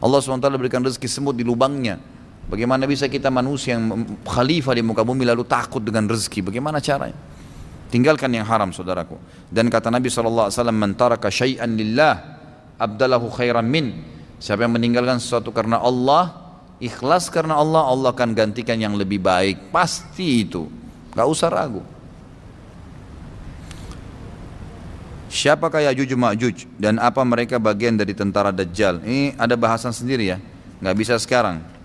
Allah SWT berikan rezeki semut di lubangnya. Bagaimana bisa kita manusia yang khalifah di muka bumi lalu takut dengan rezeki? Bagaimana caranya? Tinggalkan yang haram, saudaraku. Dan kata Nabi SAW, man taraka syai'an lillah abdalahu khairan min. Siapa yang meninggalkan sesuatu karena Allah, ikhlas karena Allah, Allah akan gantikan yang lebih baik. Pasti itu, gak usah ragu. Siapakah Ya'juj Ma'juj dan apa mereka bagian dari tentara Dajjal? Ini ada bahasan sendiri ya, gak bisa sekarang.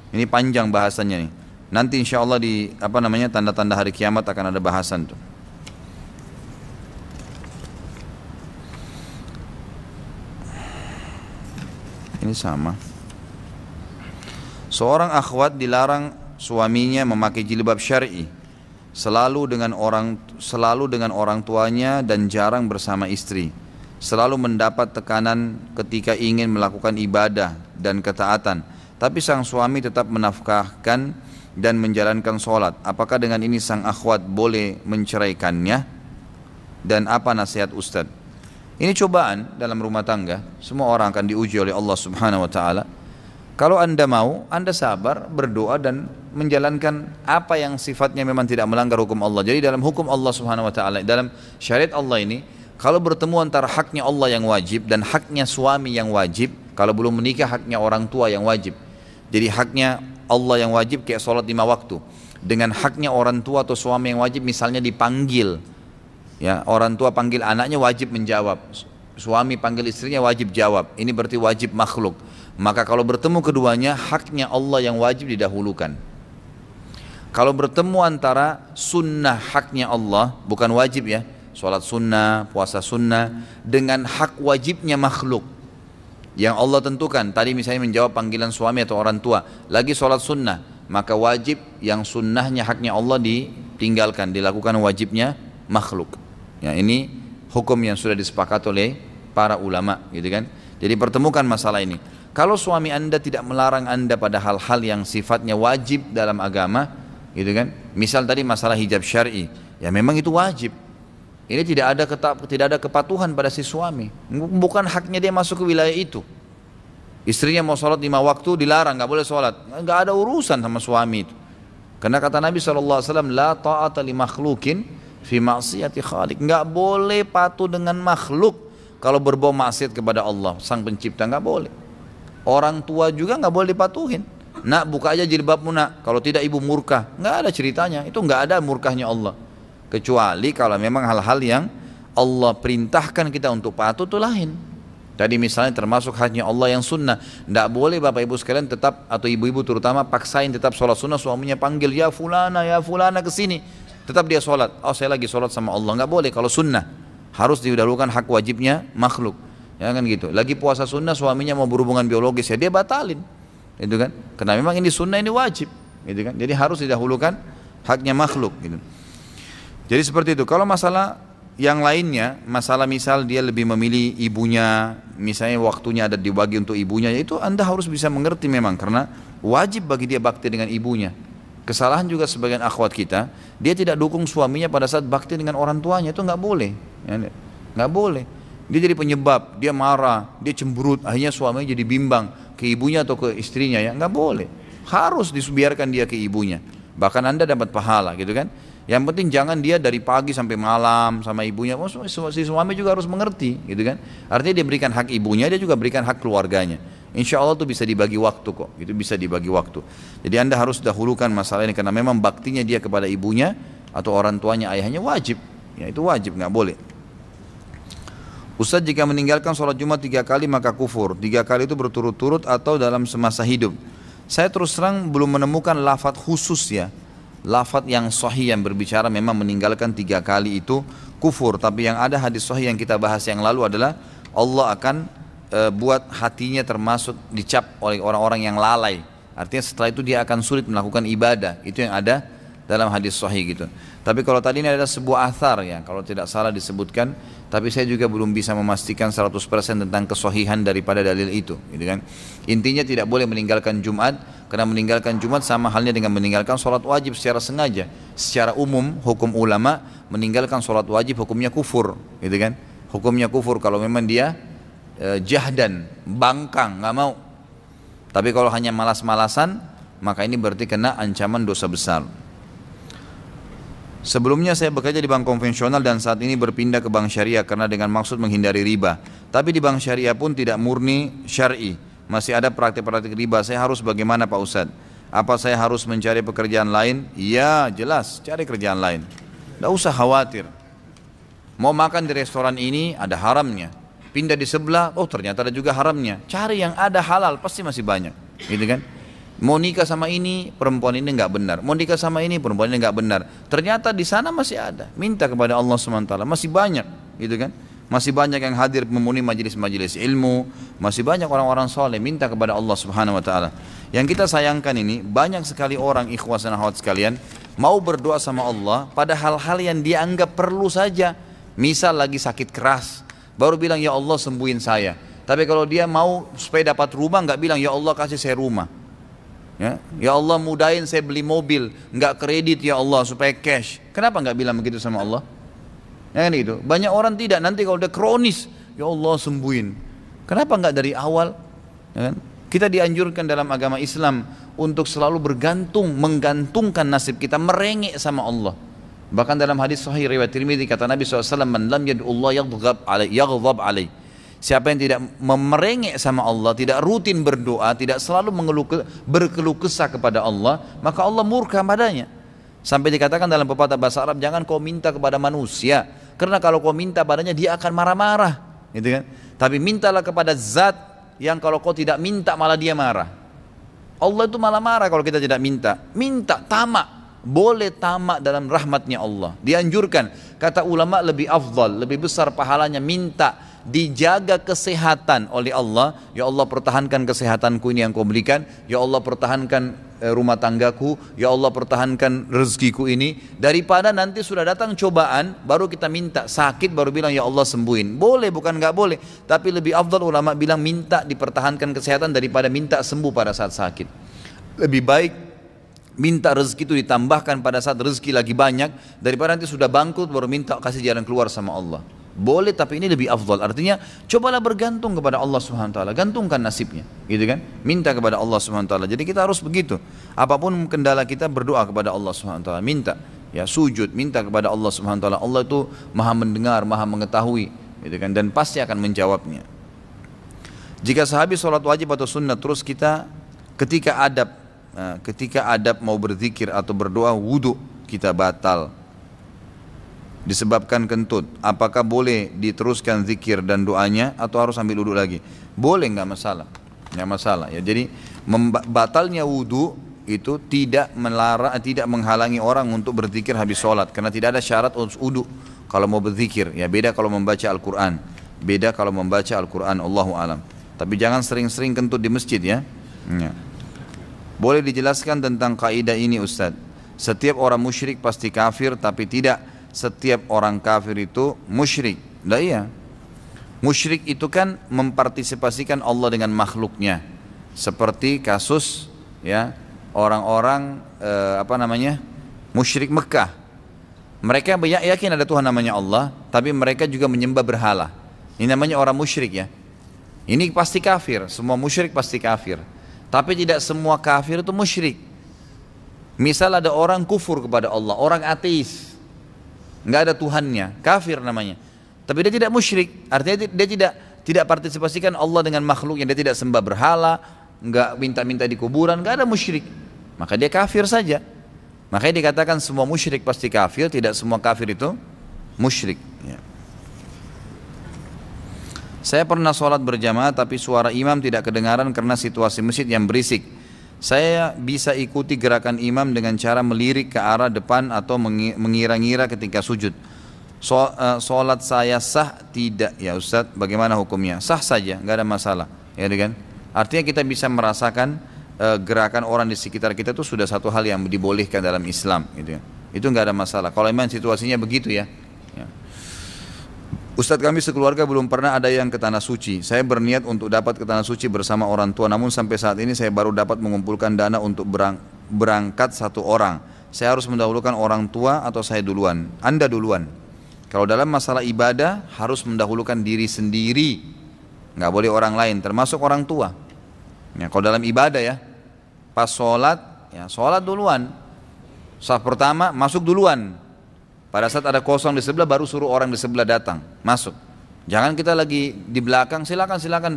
Ini panjang bahasannya nih. Nanti insya Allah di tanda-tanda hari kiamat akan ada bahasan tuh. Ini sama. Seorang akhwat dilarang suaminya memakai jilbab syar'i selalu dengan orang tuanya dan jarang bersama istri. Selalu mendapat tekanan ketika ingin melakukan ibadah dan ketaatan, tapi sang suami tetap menafkahkan dan menjalankan sholat. Apakah dengan ini sang akhwat boleh menceraikannya? Dan apa nasihat Ustadz? Ini cobaan dalam rumah tangga. Semua orang akan diuji oleh Allah Subhanahu wa ta'ala. Kalau anda mau, anda sabar, berdoa dan menjalankan apa yang sifatnya memang tidak melanggar hukum Allah. Jadi dalam hukum Allah Subhanahu wa ta'ala, dalam syariat Allah ini, kalau bertemu antara haknya Allah yang wajib dan haknya suami yang wajib, kalau belum menikah haknya orang tua yang wajib. Jadi haknya Allah yang wajib kayak sholat 5 waktu. Dengan haknya orang tua atau suami yang wajib, misalnya dipanggil, ya, orang tua panggil anaknya wajib menjawab, suami panggil istrinya wajib jawab. Ini berarti wajib makhluk. Maka kalau bertemu keduanya, haknya Allah yang wajib didahulukan. Kalau bertemu antara sunnah haknya Allah, bukan wajib ya, sholat sunnah, puasa sunnah, dengan hak wajibnya makhluk yang Allah tentukan, tadi misalnya menjawab panggilan suami atau orang tua, lagi sholat sunnah, maka wajib yang sunnahnya haknya Allah ditinggalkan, dilakukan wajibnya makhluk. Ya, ini hukum yang sudah disepakati oleh para ulama, gitu kan. Jadi pertemukan masalah ini. Kalau suami anda tidak melarang anda pada hal-hal yang sifatnya wajib dalam agama, gitu kan. Misal tadi masalah hijab syar'i, ya memang itu wajib. Ini tidak ada kepatuhan pada si suami. Bukan haknya dia masuk ke wilayah itu. Istrinya mau sholat 5 waktu dilarang, nggak boleh sholat. Nggak ada urusan sama suami itu. Karena kata Nabi SAW, la ta'ata li makhlukin fi ma'siyati khaliq. Nggak boleh patuh dengan makhluk kalau berbau maksiat kepada Allah, sang pencipta, nggak boleh. Orang tua juga nggak boleh dipatuhin. Nak, buka aja jilbabmu nak, kalau tidak ibu murka. Nggak ada ceritanya, itu nggak ada murkahnya Allah. Kecuali kalau memang hal-hal yang Allah perintahkan kita untuk patuh itu lain. Tadi misalnya termasuk haknya Allah yang sunnah. Tidak boleh bapak ibu sekalian tetap, atau ibu-ibu terutama, paksain tetap sholat sunnah, suaminya panggil ya fulana kesini, tetap dia sholat. Oh saya lagi sholat sama Allah, nggak boleh. Kalau sunnah harus didahulukan hak wajibnya makhluk, ya kan gitu. Lagi puasa sunnah, suaminya mau berhubungan biologis, ya dia batalin, itu kan. Karena memang ini sunnah, ini wajib, gitu kan. Jadi harus didahulukan haknya makhluk, gitu. Jadi seperti itu. Kalau masalah yang lainnya, masalah misal dia lebih memilih ibunya, misalnya waktunya ada dibagi untuk ibunya, ya itu anda harus bisa mengerti memang, karena wajib bagi dia bakti dengan ibunya. Kesalahan juga sebagian akhwat kita, dia tidak dukung suaminya pada saat bakti dengan orang tuanya, itu nggak boleh, ya, nggak boleh. Dia jadi penyebab, dia marah, dia cemberut, akhirnya suaminya jadi bimbang ke ibunya atau ke istrinya, ya nggak boleh. Harus dibiarkan dia ke ibunya, bahkan anda dapat pahala, gitu kan. Yang penting jangan dia dari pagi sampai malam sama ibunya. Si suami juga harus mengerti, gitu kan. Artinya dia berikan hak ibunya, dia juga berikan hak keluarganya. Insya Allah itu bisa dibagi waktu kok, itu bisa dibagi waktu. Jadi anda harus dahulukan masalah ini, karena memang baktinya dia kepada ibunya atau orang tuanya, ayahnya wajib. Ya itu wajib, nggak boleh. Ustaz, jika meninggalkan sholat Jumat 3 kali maka kufur. 3 kali itu berturut-turut atau dalam semasa hidup? Saya terus terang belum menemukan lafadz khusus ya, lafadz yang sahih yang berbicara memang meninggalkan 3 kali itu kufur. Tapi yang ada hadis sahih yang kita bahas yang lalu adalah Allah akan buat hatinya termasuk dicap oleh orang-orang yang lalai. Artinya setelah itu dia akan sulit melakukan ibadah. Itu yang ada dalam hadis sahih gitu. Tapi kalau tadi ini ada sebuah athar ya, kalau tidak salah disebutkan, tapi saya juga belum bisa memastikan 100% tentang kesahihan daripada dalil itu, gitu kan. Intinya tidak boleh meninggalkan Jumat, karena meninggalkan Jumat sama halnya dengan meninggalkan sholat wajib secara sengaja. Secara umum hukum ulama meninggalkan sholat wajib hukumnya kufur, gitu kan. Hukumnya kufur kalau memang dia jahdan, bangkang, nggak mau. Tapi kalau hanya malas-malasan, maka ini berarti kena ancaman dosa besar. Sebelumnya saya bekerja di bank konvensional dan saat ini berpindah ke bank syariah karena dengan maksud menghindari riba. Tapi di bank syariah pun tidak murni syar'i, masih ada praktik-praktik riba. Saya harus bagaimana Pak Ustadz? Apa saya harus mencari pekerjaan lain? Ya jelas, cari kerjaan lain. Tidak usah khawatir. Mau makan di restoran ini ada haramnya, pindah di sebelah, oh ternyata ada juga haramnya. Cari yang ada halal, pasti masih banyak, gitu kan? Mau nikah sama ini, perempuan ini nggak benar. Mau nikah sama ini, perempuan ini nggak benar. Ternyata di sana masih ada. Minta kepada Allah SWT, masih banyak, gitu kan? Masih banyak yang hadir memenuhi majelis-majelis ilmu. Masih banyak orang-orang soleh minta kepada Allah Subhanahu Wa Taala. Yang kita sayangkan ini banyak sekali orang ikhwas dan akhwat sekalian mau berdoa sama Allah pada hal-hal yang dia anggap perlu saja. Misal lagi sakit keras, baru bilang ya Allah sembuhin saya. Tapi kalau dia mau supaya dapat rumah, nggak bilang ya Allah kasih saya rumah. Ya Allah mudahin saya beli mobil, nggak kredit ya Allah supaya cash. Kenapa nggak bilang begitu sama Allah? Ya kan itu. Banyak orang tidak, nanti kalau udah kronis, ya Allah sembuhin. Kenapa nggak dari awal? Ya kan? Kita dianjurkan dalam agama Islam untuk selalu bergantung, menggantungkan nasib kita, merengek sama Allah. Bahkan dalam hadis sahih riwayat Tirmidzi kata Nabi SAW, "Man lam yad'ullah yaghdab alaih." Siapa yang tidak merengek sama Allah, tidak rutin berdoa, tidak selalu berkeluh kesah kepada Allah, maka Allah murka padanya. Sampai dikatakan dalam pepatah bahasa Arab, jangan kau minta kepada manusia, karena kalau kau minta padanya dia akan marah-marah, gitu kan? Tapi mintalah kepada zat yang kalau kau tidak minta malah dia marah. Allah itu malah marah kalau kita tidak minta. Minta, tamak, boleh tamak dalam rahmatnya Allah. Dianjurkan, kata ulama lebih afdal, lebih besar pahalanya minta dijaga kesehatan oleh Allah. Ya Allah pertahankan kesehatanku ini yang kau berikan. Ya Allah pertahankan rumah tanggaku. Ya Allah pertahankan rezekiku ini. Daripada nanti sudah datang cobaan baru kita minta, sakit baru bilang ya Allah sembuhin. Boleh, bukan gak boleh, tapi lebih afdal ulama bilang minta dipertahankan kesehatan daripada minta sembuh pada saat sakit. Lebih baik minta rezeki itu ditambahkan pada saat rezeki lagi banyak, daripada nanti sudah bangkrut baru minta kasih jalan keluar sama Allah. Boleh, tapi ini lebih afdal. Artinya cobalah bergantung kepada Allah Subhanahu wa taala, gantungkan nasibnya, gitu kan? Minta kepada Allah Subhanahu wa taala. Jadi kita harus begitu. Apapun kendala kita berdoa kepada Allah Subhanahu wa taala, minta, ya sujud, minta kepada Allah Subhanahu wa taala. Allah itu Maha mendengar, Maha mengetahui, gitu kan? Dan pasti akan menjawabnya. Jika sehabis sholat wajib atau sunnah terus kita ketika adab mau berzikir atau berdoa wudu kita batal disebabkan kentut, apakah boleh diteruskan zikir dan doanya atau harus ambil wudu lagi? Boleh, nggak masalah ya. Jadi batalnya wudu itu tidak menghalangi orang untuk berzikir habis sholat, karena tidak ada syarat untuk wudu kalau mau berzikir. Ya beda kalau membaca Al-Quran, Allahu alam. Tapi jangan sering-sering kentut di masjid ya. Boleh dijelaskan tentang kaidah ini Ustaz? Setiap orang musyrik pasti kafir, tapi tidak setiap orang kafir itu musyrik. Nah iya, musyrik itu kan mempartisipasikan Allah dengan makhluknya, seperti kasus ya orang-orang musyrik Mekah. Mereka yakin ada Tuhan namanya Allah, tapi mereka juga menyembah berhala. Ini namanya orang musyrik ya. Ini pasti kafir, semua musyrik pasti kafir. Tapi tidak semua kafir itu musyrik. Misal ada orang kufur kepada Allah, orang ateis, nggak ada Tuhannya, kafir namanya. Tapi dia tidak musyrik, artinya dia tidak partisipasikan Allah dengan makhluknya, dia tidak sembah berhala, nggak minta-minta di kuburan, nggak ada musyrik. Maka dia kafir saja. Makanya dikatakan semua musyrik pasti kafir, tidak semua kafir itu musyrik. Ya. Saya pernah sholat berjamaah tapi suara imam tidak kedengaran karena situasi masjid yang berisik. Saya bisa ikuti gerakan imam dengan cara melirik ke arah depan atau mengira-ngira ketika sujud. Sholat saya sah tidak ya Ustaz? Bagaimana hukumnya? Sah saja, nggak ada masalah. Ya kan? Artinya kita bisa merasakan gerakan orang di sekitar kita itu sudah satu hal yang dibolehkan dalam Islam. Gitu ya. Itu nggak ada masalah. Kalau memang situasinya begitu ya. Ustadz, kami sekeluarga belum pernah ada yang ke Tanah Suci. Saya berniat untuk dapat ke Tanah Suci bersama orang tua, namun sampai saat ini saya baru dapat mengumpulkan dana untuk berangkat satu orang. Saya harus mendahulukan orang tua atau saya duluan? Anda duluan. Kalau dalam masalah ibadah harus mendahulukan diri sendiri, nggak boleh orang lain, termasuk orang tua. Ya, kalau dalam ibadah ya, pas sholat, ya sholat duluan. Saf pertama masuk duluan. Pada saat ada kosong di sebelah baru suruh orang di sebelah datang masuk. Jangan kita lagi di belakang,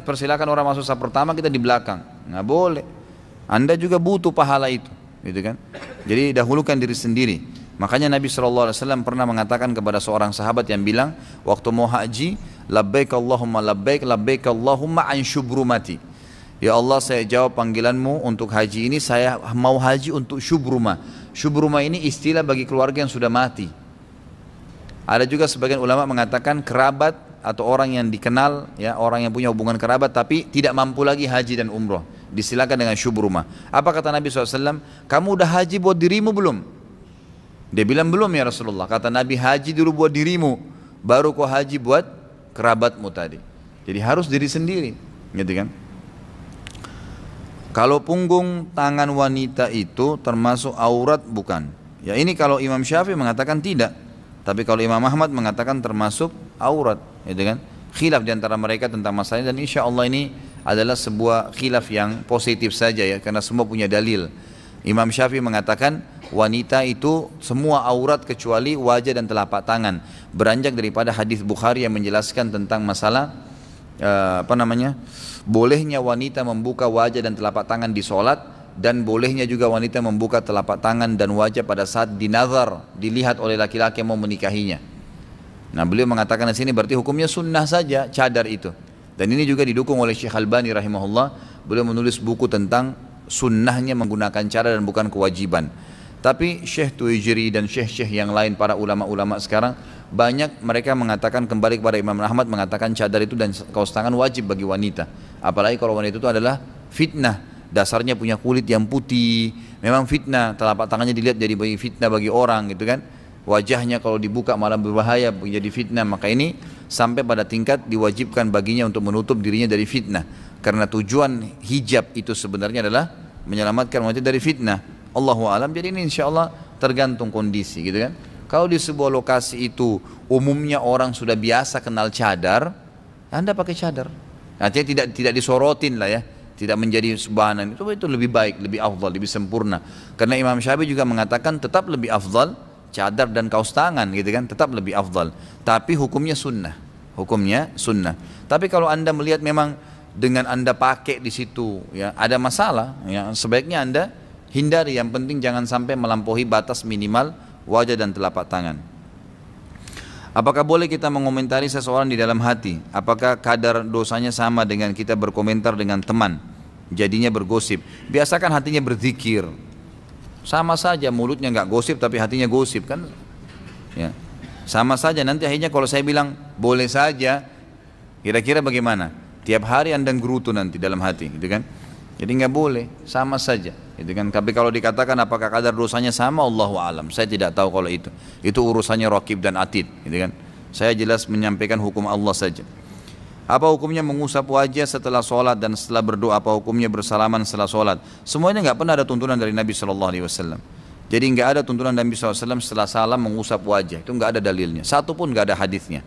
persilakan orang masuk saf pertama, kita di belakang, nggak boleh. Anda juga butuh pahala itu, gitu kan? Jadi dahulukan diri sendiri. Makanya Nabi SAW pernah mengatakan kepada seorang sahabat yang bilang waktu mau haji, labbaik Allahumma labbaik, labbaik Allahumma an syubrumati. Ya Allah, saya jawab panggilanmu untuk haji ini, saya mau haji untuk syubrumah. Syubrumah ini istilah bagi keluarga yang sudah mati. Ada juga sebagian ulama mengatakan kerabat atau orang yang dikenal, ya orang yang punya hubungan kerabat tapi tidak mampu lagi haji dan umroh, disilakan dengan syubrumah. Apa kata Nabi SAW? Kamu udah haji buat dirimu belum? Dia bilang belum ya Rasulullah. Kata Nabi, haji dulu buat dirimu, baru kau haji buat kerabatmu tadi. Jadi harus diri sendiri, gitu kan? Kalau punggung tangan wanita itu termasuk aurat bukan? Ya ini kalau Imam Syafi'i mengatakan tidak, tapi kalau Imam Ahmad mengatakan termasuk aurat, gitu kan? Khilaf diantara mereka tentang masalah ini, dan insya Allah ini adalah sebuah khilaf yang positif saja ya, karena semua punya dalil. Imam Syafi'i mengatakan wanita itu semua aurat kecuali wajah dan telapak tangan, beranjak daripada hadis Bukhari yang menjelaskan tentang masalah bolehnya wanita membuka wajah dan telapak tangan di solat, dan bolehnya juga wanita membuka telapak tangan dan wajah pada saat dinazar, dilihat oleh laki-laki yang mau menikahinya. Nah beliau mengatakan di sini berarti hukumnya sunnah saja cadar itu, dan ini juga didukung oleh Syekh Albani rahimahullah. Beliau menulis buku tentang sunnahnya menggunakan cadar dan bukan kewajiban. Tapi Syekh Tuwaijiri dan syekh-syekh yang lain, para ulama-ulama sekarang, banyak mereka mengatakan kembali kepada Imam Ahmad, mengatakan cadar itu dan kaos tangan wajib bagi wanita. Apalagi kalau wanita itu adalah fitnah, dasarnya punya kulit yang putih, memang fitnah, telapak tangannya dilihat jadi fitnah bagi orang, gitu kan. Wajahnya kalau dibuka malah berbahaya, menjadi fitnah. Maka ini sampai pada tingkat diwajibkan baginya untuk menutup dirinya dari fitnah, karena tujuan hijab itu sebenarnya adalah menyelamatkan wanita dari fitnah. Allahu alam. Jadi ini insya Allah tergantung kondisi, gitu kan. Kalau di sebuah lokasi itu umumnya orang sudah biasa kenal cadar, Anda pakai cadar. Artinya tidak disorotin lah ya, tidak menjadi subahanan. Itu lebih baik, lebih afdal, lebih sempurna. Karena Imam Syafi'i juga mengatakan tetap lebih afdal cadar dan kaos tangan, gitu kan, tetap lebih afdal. Tapi hukumnya sunnah, hukumnya sunnah. Tapi kalau Anda melihat memang dengan Anda pakai di situ ya ada masalah, ya sebaiknya Anda hindari. Yang penting jangan sampai melampaui batas minimal wajah dan telapak tangan. Apakah boleh kita mengomentari seseorang di dalam hati? Apakah kadar dosanya sama dengan kita berkomentar dengan teman? Jadinya bergosip. Biasakan hatinya berzikir. Sama saja, mulutnya nggak gosip tapi hatinya gosip kan? Ya. Sama saja. Nanti akhirnya kalau saya bilang boleh saja, kira-kira bagaimana? Tiap hari Anda gerutu nanti dalam hati, gitu kan? Jadi nggak boleh, sama saja, gitu kan. Tapi kalau dikatakan apakah kadar dosanya sama, Allahu alam. Saya tidak tahu kalau itu. Itu urusannya Raqib dan Atid, gitu kan. Saya jelas menyampaikan hukum Allah saja. Apa hukumnya mengusap wajah setelah sholat dan setelah berdoa? Apa hukumnya bersalaman setelah sholat? Semuanya nggak pernah ada tuntunan dari Nabi SAW. Jadi nggak ada tuntunan Nabi SAW setelah salam mengusap wajah. Itu nggak ada dalilnya. Satu pun nggak ada hadisnya.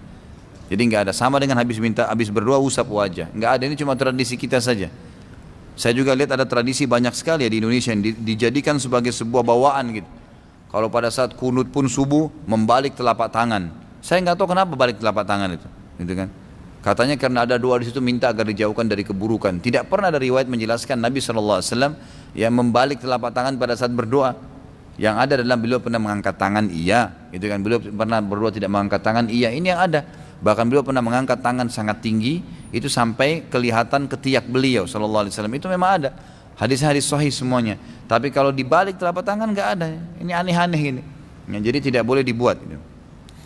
Jadi nggak ada. Sama dengan habis berdoa usap wajah. Nggak ada. Ini cuma tradisi kita saja. Saya juga lihat ada tradisi banyak sekali ya di Indonesia yang dijadikan sebagai sebuah bawaan gitu. Kalau pada saat kunut pun subuh membalik telapak tangan. Saya nggak tahu kenapa balik telapak tangan itu, gitu kan? Katanya karena ada doa di situ minta agar dijauhkan dari keburukan. Tidak pernah ada riwayat menjelaskan Nabi SAW yang membalik telapak tangan pada saat berdoa. Yang ada adalah beliau pernah mengangkat tangan, iya, gitu kan? Beliau pernah berdoa tidak mengangkat tangan, iya. Ini yang ada. Bahkan beliau pernah mengangkat tangan sangat tinggi, itu sampai kelihatan ketiak beliau sallallahu alaihi wasallam. Itu memang ada hadis-hadis sahih semuanya. Tapi kalau dibalik telapak tangan nggak ada. Ini aneh-aneh ini. Ya, jadi tidak boleh dibuat. Gitu.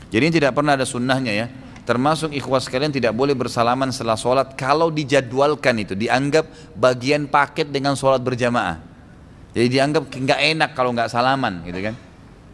Jadi ini tidak pernah ada sunnahnya ya. Termasuk ikhwas sekalian tidak boleh bersalaman setelah sholat kalau dijadwalkan itu dianggap bagian paket dengan sholat berjamaah. Jadi dianggap nggak enak kalau nggak salaman, gitu kan?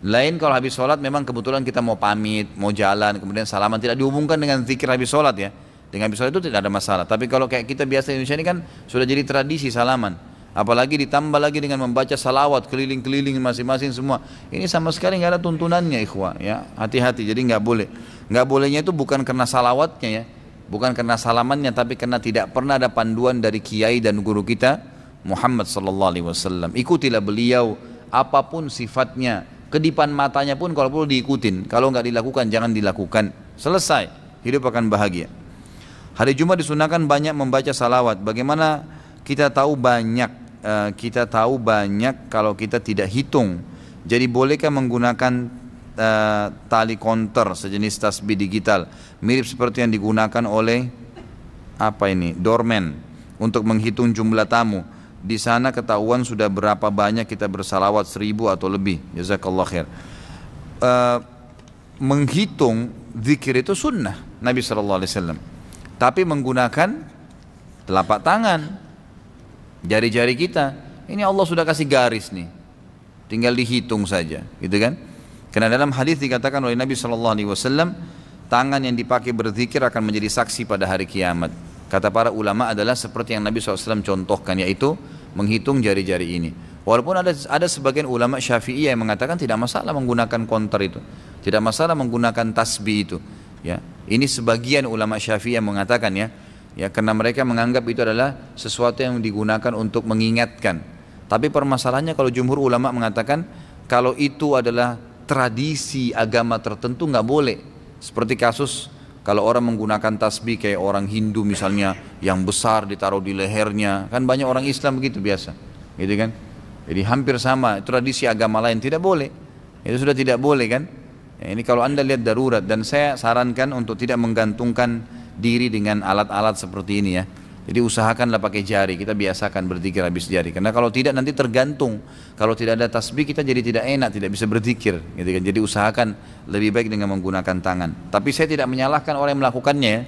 Lain kalau habis sholat memang kebetulan kita mau pamit, mau jalan, kemudian salaman, tidak dihubungkan dengan zikir habis sholat ya. Dengan habis sholat itu tidak ada masalah. Tapi kalau kayak kita biasa di Indonesia ini kan sudah jadi tradisi salaman. Apalagi ditambah lagi dengan membaca salawat keliling-keliling masing-masing semua. Ini sama sekali nggak ada tuntunannya ikhwah ya. Hati-hati, jadi nggak boleh. Nggak bolehnya itu bukan karena salawatnya ya, bukan karena salamannya, tapi karena tidak pernah ada panduan dari kiai dan guru kita Muhammad sallallahu alaihi wasallam. Ikutilah beliau apapun sifatnya. Kedipan matanya pun kalau perlu diikutin. Kalau nggak dilakukan jangan dilakukan. Selesai, hidup akan bahagia. Hari Jumat disunahkan banyak membaca salawat. Bagaimana kita tahu banyak? Kita tahu banyak kalau kita tidak hitung. Jadi bolehkah menggunakan tali konter sejenis tasbih digital mirip seperti yang digunakan oleh doorman untuk menghitung jumlah tamu? Di sana ketahuan sudah berapa banyak kita bersalawat, 1000 atau lebih. Jazakallah khair. Menghitung zikir itu sunnah Nabi SAW. Tapi menggunakan telapak tangan, jari-jari kita. Ini Allah sudah kasih garis nih. Tinggal dihitung saja, gitu kan? Karena dalam hadis dikatakan oleh Nabi SAW, tangan yang dipakai berzikir akan menjadi saksi pada hari kiamat. Kata para ulama adalah seperti yang Nabi SAW contohkan, yaitu menghitung jari-jari ini. Walaupun ada sebagian ulama Syafi'iyah yang mengatakan tidak masalah menggunakan konter itu, tidak masalah menggunakan tasbih itu. Ya, ini sebagian ulama Syafi'iyah yang mengatakan ya karena mereka menganggap itu adalah sesuatu yang digunakan untuk mengingatkan. Tapi permasalahannya kalau jumhur ulama mengatakan kalau itu adalah tradisi agama tertentu nggak boleh. Seperti kasus kalau orang menggunakan tasbih kayak orang Hindu misalnya yang besar ditaruh di lehernya, kan banyak orang Islam begitu biasa, gitu kan? Jadi hampir sama, tradisi agama lain tidak boleh, itu sudah tidak boleh kan? Ya, ini kalau anda lihat darurat, dan saya sarankan untuk tidak menggantungkan diri dengan alat-alat seperti ini ya. Jadi usahakanlah pakai jari, kita biasakan berzikir habis jari. Karena kalau tidak nanti tergantung. Kalau tidak ada tasbih kita jadi tidak enak, tidak bisa berzikir, gitu kan. Jadi usahakan lebih baik dengan menggunakan tangan. Tapi saya tidak menyalahkan orang yang melakukannya ya.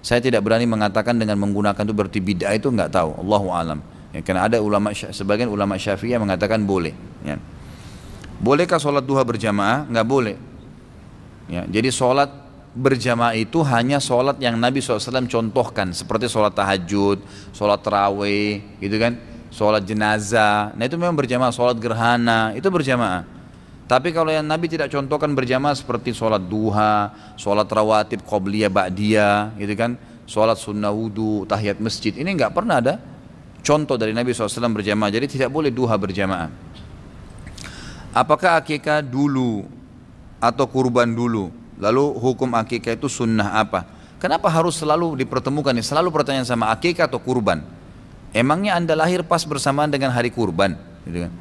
Saya tidak berani mengatakan dengan menggunakan itu berarti bid'ah, itu enggak tahu. Allahu a'lam. Ya, karena ada sebagian ulama Syafi'iyah mengatakan boleh. Ya. Bolehkah sholat duha berjamaah? Enggak boleh. Ya, jadi sholat berjamaah itu hanya sholat yang Nabi SAW contohkan, seperti sholat tahajud, sholat tarawih, gitu kan, sholat jenazah. Nah itu memang berjamaah, sholat gerhana itu berjamaah. Tapi kalau yang Nabi tidak contohkan berjamaah seperti sholat duha, sholat rawatib, qobliyah, ba'diyah, gitu kan, sholat sunnah wudu, tahiyat masjid, ini nggak pernah ada contoh dari Nabi SAW berjamaah. Jadi tidak boleh duha berjamaah. Apakah akikah dulu atau kurban dulu? Lalu hukum akikah itu sunnah apa? Kenapa harus selalu dipertemukan? Selalu pertanyaan sama akikah atau kurban? Emangnya anda lahir pas bersamaan dengan hari kurban? Gitu kan?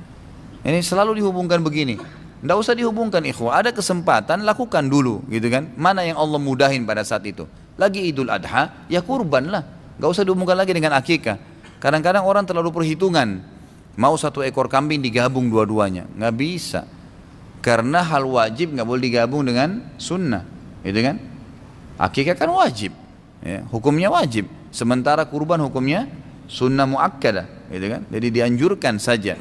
Ini selalu dihubungkan begini. Tidak usah dihubungkan ikhwah. Ada kesempatan lakukan dulu, gitu kan? Mana yang Allah mudahin pada saat itu? Lagi Idul Adha, ya kurban lah. Gak usah dihubungkan lagi dengan akikah. Kadang-kadang orang terlalu perhitungan. Mau satu ekor kambing digabung dua-duanya, nggak bisa. Karena hal wajib nggak boleh digabung dengan sunnah, gitu kan? Akikah kan wajib, ya, hukumnya wajib. Sementara kurban hukumnya sunnah muakkadah, gitu kan? Jadi dianjurkan saja.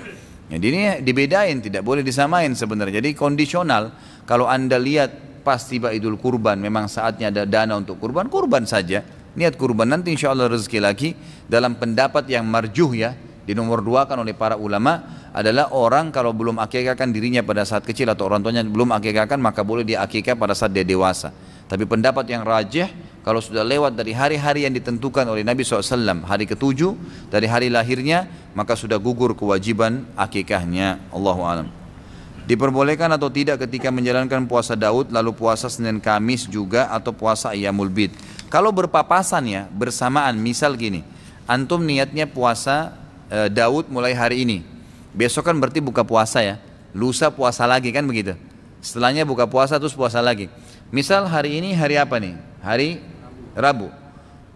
Jadi ini dibedain, tidak boleh disamain sebenarnya. Jadi kondisional. Kalau anda lihat pas tiba Idul Kurban, memang saatnya ada dana untuk kurban, kurban saja. Niat kurban, nanti insya Allah rezeki lagi. Dalam pendapat yang marjuh ya, di nomor 2 kan oleh para ulama, adalah orang kalau belum akikahkan dirinya pada saat kecil atau orang tuanya belum akikahkan, maka boleh dia akikah pada saat dia dewasa. Tapi pendapat yang rajih, kalau sudah lewat dari hari-hari yang ditentukan oleh Nabi SAW, hari ke-7 dari hari lahirnya, maka sudah gugur kewajiban akikahnya. Allahu a'lam. Diperbolehkan atau tidak ketika menjalankan puasa Daud lalu puasa Senin Kamis juga atau puasa Ayyamul Bid? Kalau berpapasan ya, bersamaan, misal gini, antum niatnya puasa Daud mulai hari ini, besok kan berarti buka puasa ya, lusa puasa lagi kan begitu, setelahnya buka puasa terus puasa lagi. Misal hari ini hari apa nih? Hari Rabu.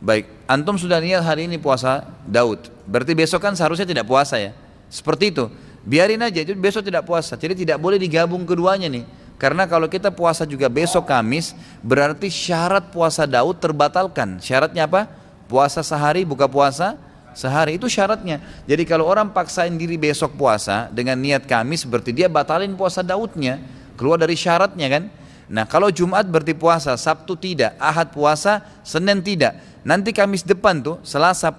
Baik, antum sudah niat hari ini puasa Daud, berarti besok kan seharusnya tidak puasa ya. Seperti itu, biarin aja, itu besok tidak puasa. Jadi tidak boleh digabung keduanya nih. Karena kalau kita puasa juga besok Kamis, berarti syarat puasa Daud terbatalkan. Syaratnya apa? Puasa sehari, buka puasa sehari, itu syaratnya. Jadi kalau orang paksain diri besok puasa dengan niat Kamis, berarti dia batalin puasa Daudnya, keluar dari syaratnya kan. Nah kalau Jumat berarti puasa, Sabtu tidak, Ahad puasa, Senin tidak. Nanti Kamis depan tuh, Selasa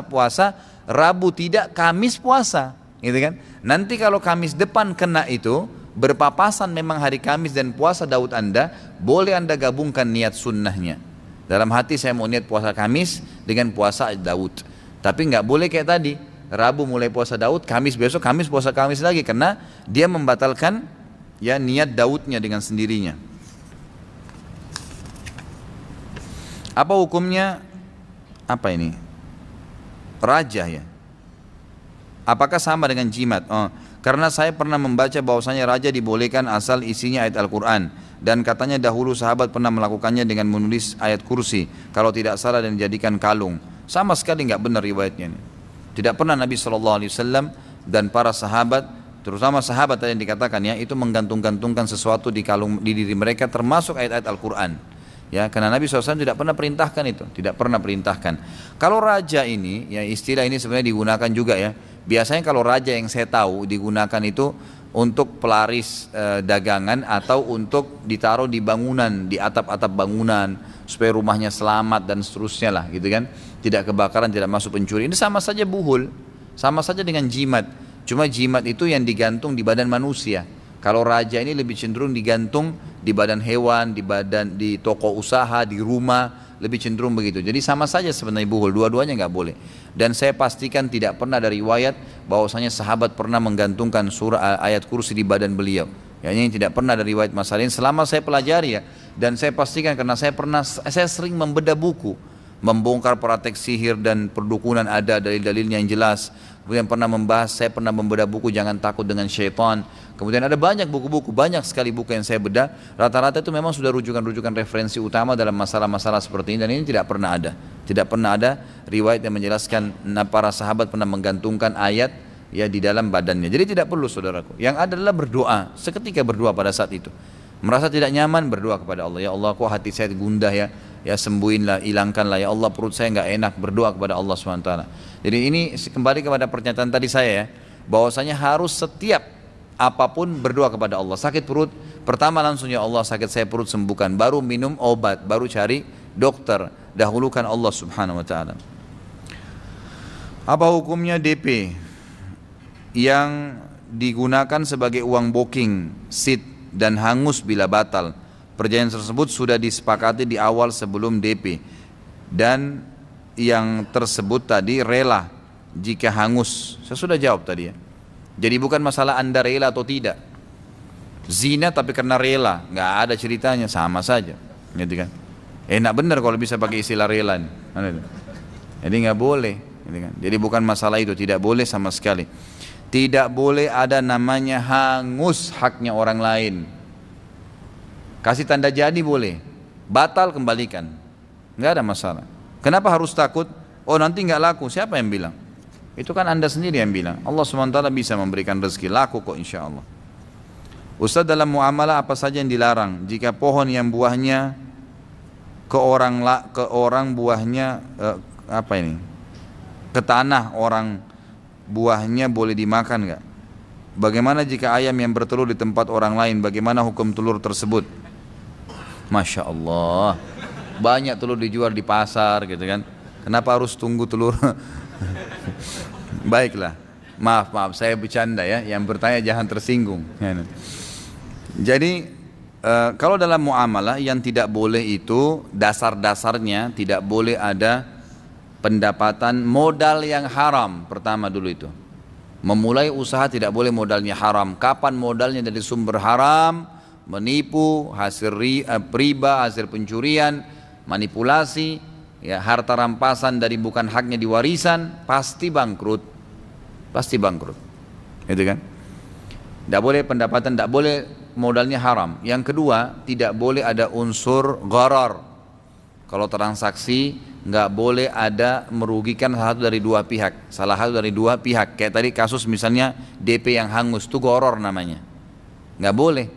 puasa, Rabu tidak, Kamis puasa, gitu kan. Nanti kalau Kamis depan kena itu, berpapasan memang hari Kamis dan puasa Daud anda, boleh anda gabungkan niat sunnahnya. Dalam hati saya mau niat puasa Kamis dengan puasa Daud. Tapi nggak boleh kayak tadi, Rabu mulai puasa Daud, Kamis besok, Kamis puasa Kamis lagi, karena dia membatalkan ya niat Daudnya dengan sendirinya. Apa hukumnya? Apa ini? Raja ya. Apakah sama dengan jimat? Karena saya pernah membaca bahwasanya raja dibolehkan asal isinya ayat Al-Quran, dan katanya dahulu sahabat pernah melakukannya dengan menulis ayat kursi kalau tidak salah dan dijadikan kalung. Sama sekali nggak benar riwayatnya ini. Tidak pernah Nabi SAW dan para sahabat, terutama sahabat yang dikatakan ya, itu menggantung-gantungkan sesuatu di kalung di diri mereka, termasuk ayat-ayat Al-Quran. Ya, karena Nabi SAW tidak pernah perintahkan itu, tidak pernah perintahkan. Kalau raja ini, ya istilah ini sebenarnya digunakan juga ya. Biasanya kalau raja yang saya tahu digunakan itu untuk pelaris dagangan atau untuk ditaruh di bangunan, di atap-atap bangunan supaya rumahnya selamat dan seterusnya lah gitu kan. Tidak kebakaran, tidak masuk pencuri. Ini sama saja buhul, sama saja dengan jimat. Cuma jimat itu yang digantung di badan manusia. Kalau raja ini lebih cenderung digantung di badan hewan, di toko usaha, di rumah, lebih cenderung begitu. Jadi sama saja sebenarnya buhul, dua-duanya nggak boleh. Dan saya pastikan tidak pernah ada riwayat bahwasanya sahabat pernah menggantungkan surah ayat kursi di badan beliau. Ya, ini tidak pernah ada riwayat masalah ini selama saya pelajari ya. Dan saya pastikan karena saya sering membedah buku, membongkar praktek sihir dan perdukunan, ada dalil-dalilnya yang jelas. Kemudian saya pernah membedah buku Jangan Takut dengan Syaitan. Kemudian ada banyak buku-buku, banyak sekali buku yang saya bedah. Rata-rata itu memang sudah rujukan-rujukan referensi utama dalam masalah-masalah seperti ini. Dan ini tidak pernah ada. Tidak pernah ada riwayat yang menjelaskan para sahabat pernah menggantungkan ayat ya di dalam badannya. Jadi tidak perlu saudaraku. Yang ada adalah berdoa, seketika berdoa pada saat itu. Merasa tidak nyaman, berdoa kepada Allah. Ya Allah, kok hati saya gundah ya. Ya sembuhinlah, hilangkanlah. Ya Allah, perut saya nggak enak, berdoa kepada Allah SWT. Jadi ini kembali kepada pernyataan tadi saya ya, bahwasanya harus setiap apapun berdoa kepada Allah. Sakit perut, pertama langsung ya Allah sakit saya perut sembuhkan. Baru minum obat, baru cari dokter. Dahulukan Allah Subhanahu Wa Taala. Apa hukumnya DP yang digunakan sebagai uang booking seat dan hangus bila batal? Perjanjian tersebut sudah disepakati di awal sebelum DP dan yang tersebut tadi rela jika hangus. Saya sudah jawab tadi ya. Jadi bukan masalah Anda rela atau tidak. Zina tapi karena rela, nggak ada ceritanya, sama saja, gitu kan? Enak benar kalau bisa pakai istilah rela. Jadi nggak boleh, gitu kan? Jadi bukan masalah itu, tidak boleh sama sekali. Tidak boleh ada namanya hangus haknya orang lain. Kasih tanda jadi boleh, batal kembalikan, nggak ada masalah. Kenapa harus takut? Oh nanti nggak laku, siapa yang bilang? Itu kan Anda sendiri yang bilang. Allah SWT bisa memberikan rezeki, laku kok insya Allah. Ustaz, dalam muamalah apa saja yang dilarang? Jika pohon yang buahnya ke orang buahnya ke tanah orang buahnya boleh dimakan nggak? Bagaimana jika ayam yang bertelur di tempat orang lain? Bagaimana hukum telur tersebut? Masya Allah, banyak telur dijual di pasar gitu kan. Kenapa harus tunggu telur? Baiklah, maaf saya bercanda ya. Yang bertanya jangan tersinggung. Jadi kalau dalam muamalah yang tidak boleh itu dasar-dasarnya tidak boleh ada pendapatan modal yang haram. Pertama dulu itu, memulai usaha tidak boleh modalnya haram. Kapan modalnya dari sumber haram, menipu, hasil riba, hasil pencurian, manipulasi, ya harta rampasan dari bukan haknya di warisan, pasti bangkrut, gitu kan? Tidak boleh pendapatan, tidak boleh modalnya haram. Yang kedua, tidak boleh ada unsur gharar. Kalau transaksi nggak boleh ada merugikan salah satu dari dua pihak. Kayak tadi kasus misalnya DP yang hangus, itu gharar namanya, nggak boleh.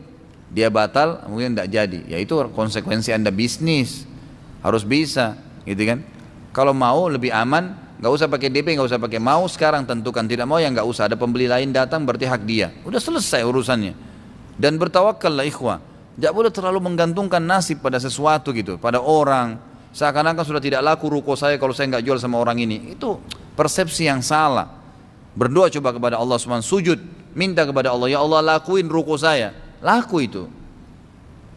Dia batal, mungkin tidak jadi. Ya itu konsekuensi Anda bisnis, harus bisa, gitu kan? Kalau mau lebih aman, nggak usah pakai DP, nggak usah pakai mau sekarang tentukan, tidak mau ya nggak usah. Ada pembeli lain datang berarti hak dia. Udah selesai urusannya. Dan bertawakal lah ikhwah. Tidak boleh terlalu menggantungkan nasib pada sesuatu gitu, pada orang. Seakan-akan sudah tidak laku ruko saya kalau saya nggak jual sama orang ini. Itu persepsi yang salah. Berdoa coba kepada Allah SWT, sujud, minta kepada Allah, ya Allah lakuin ruko saya. Laku itu.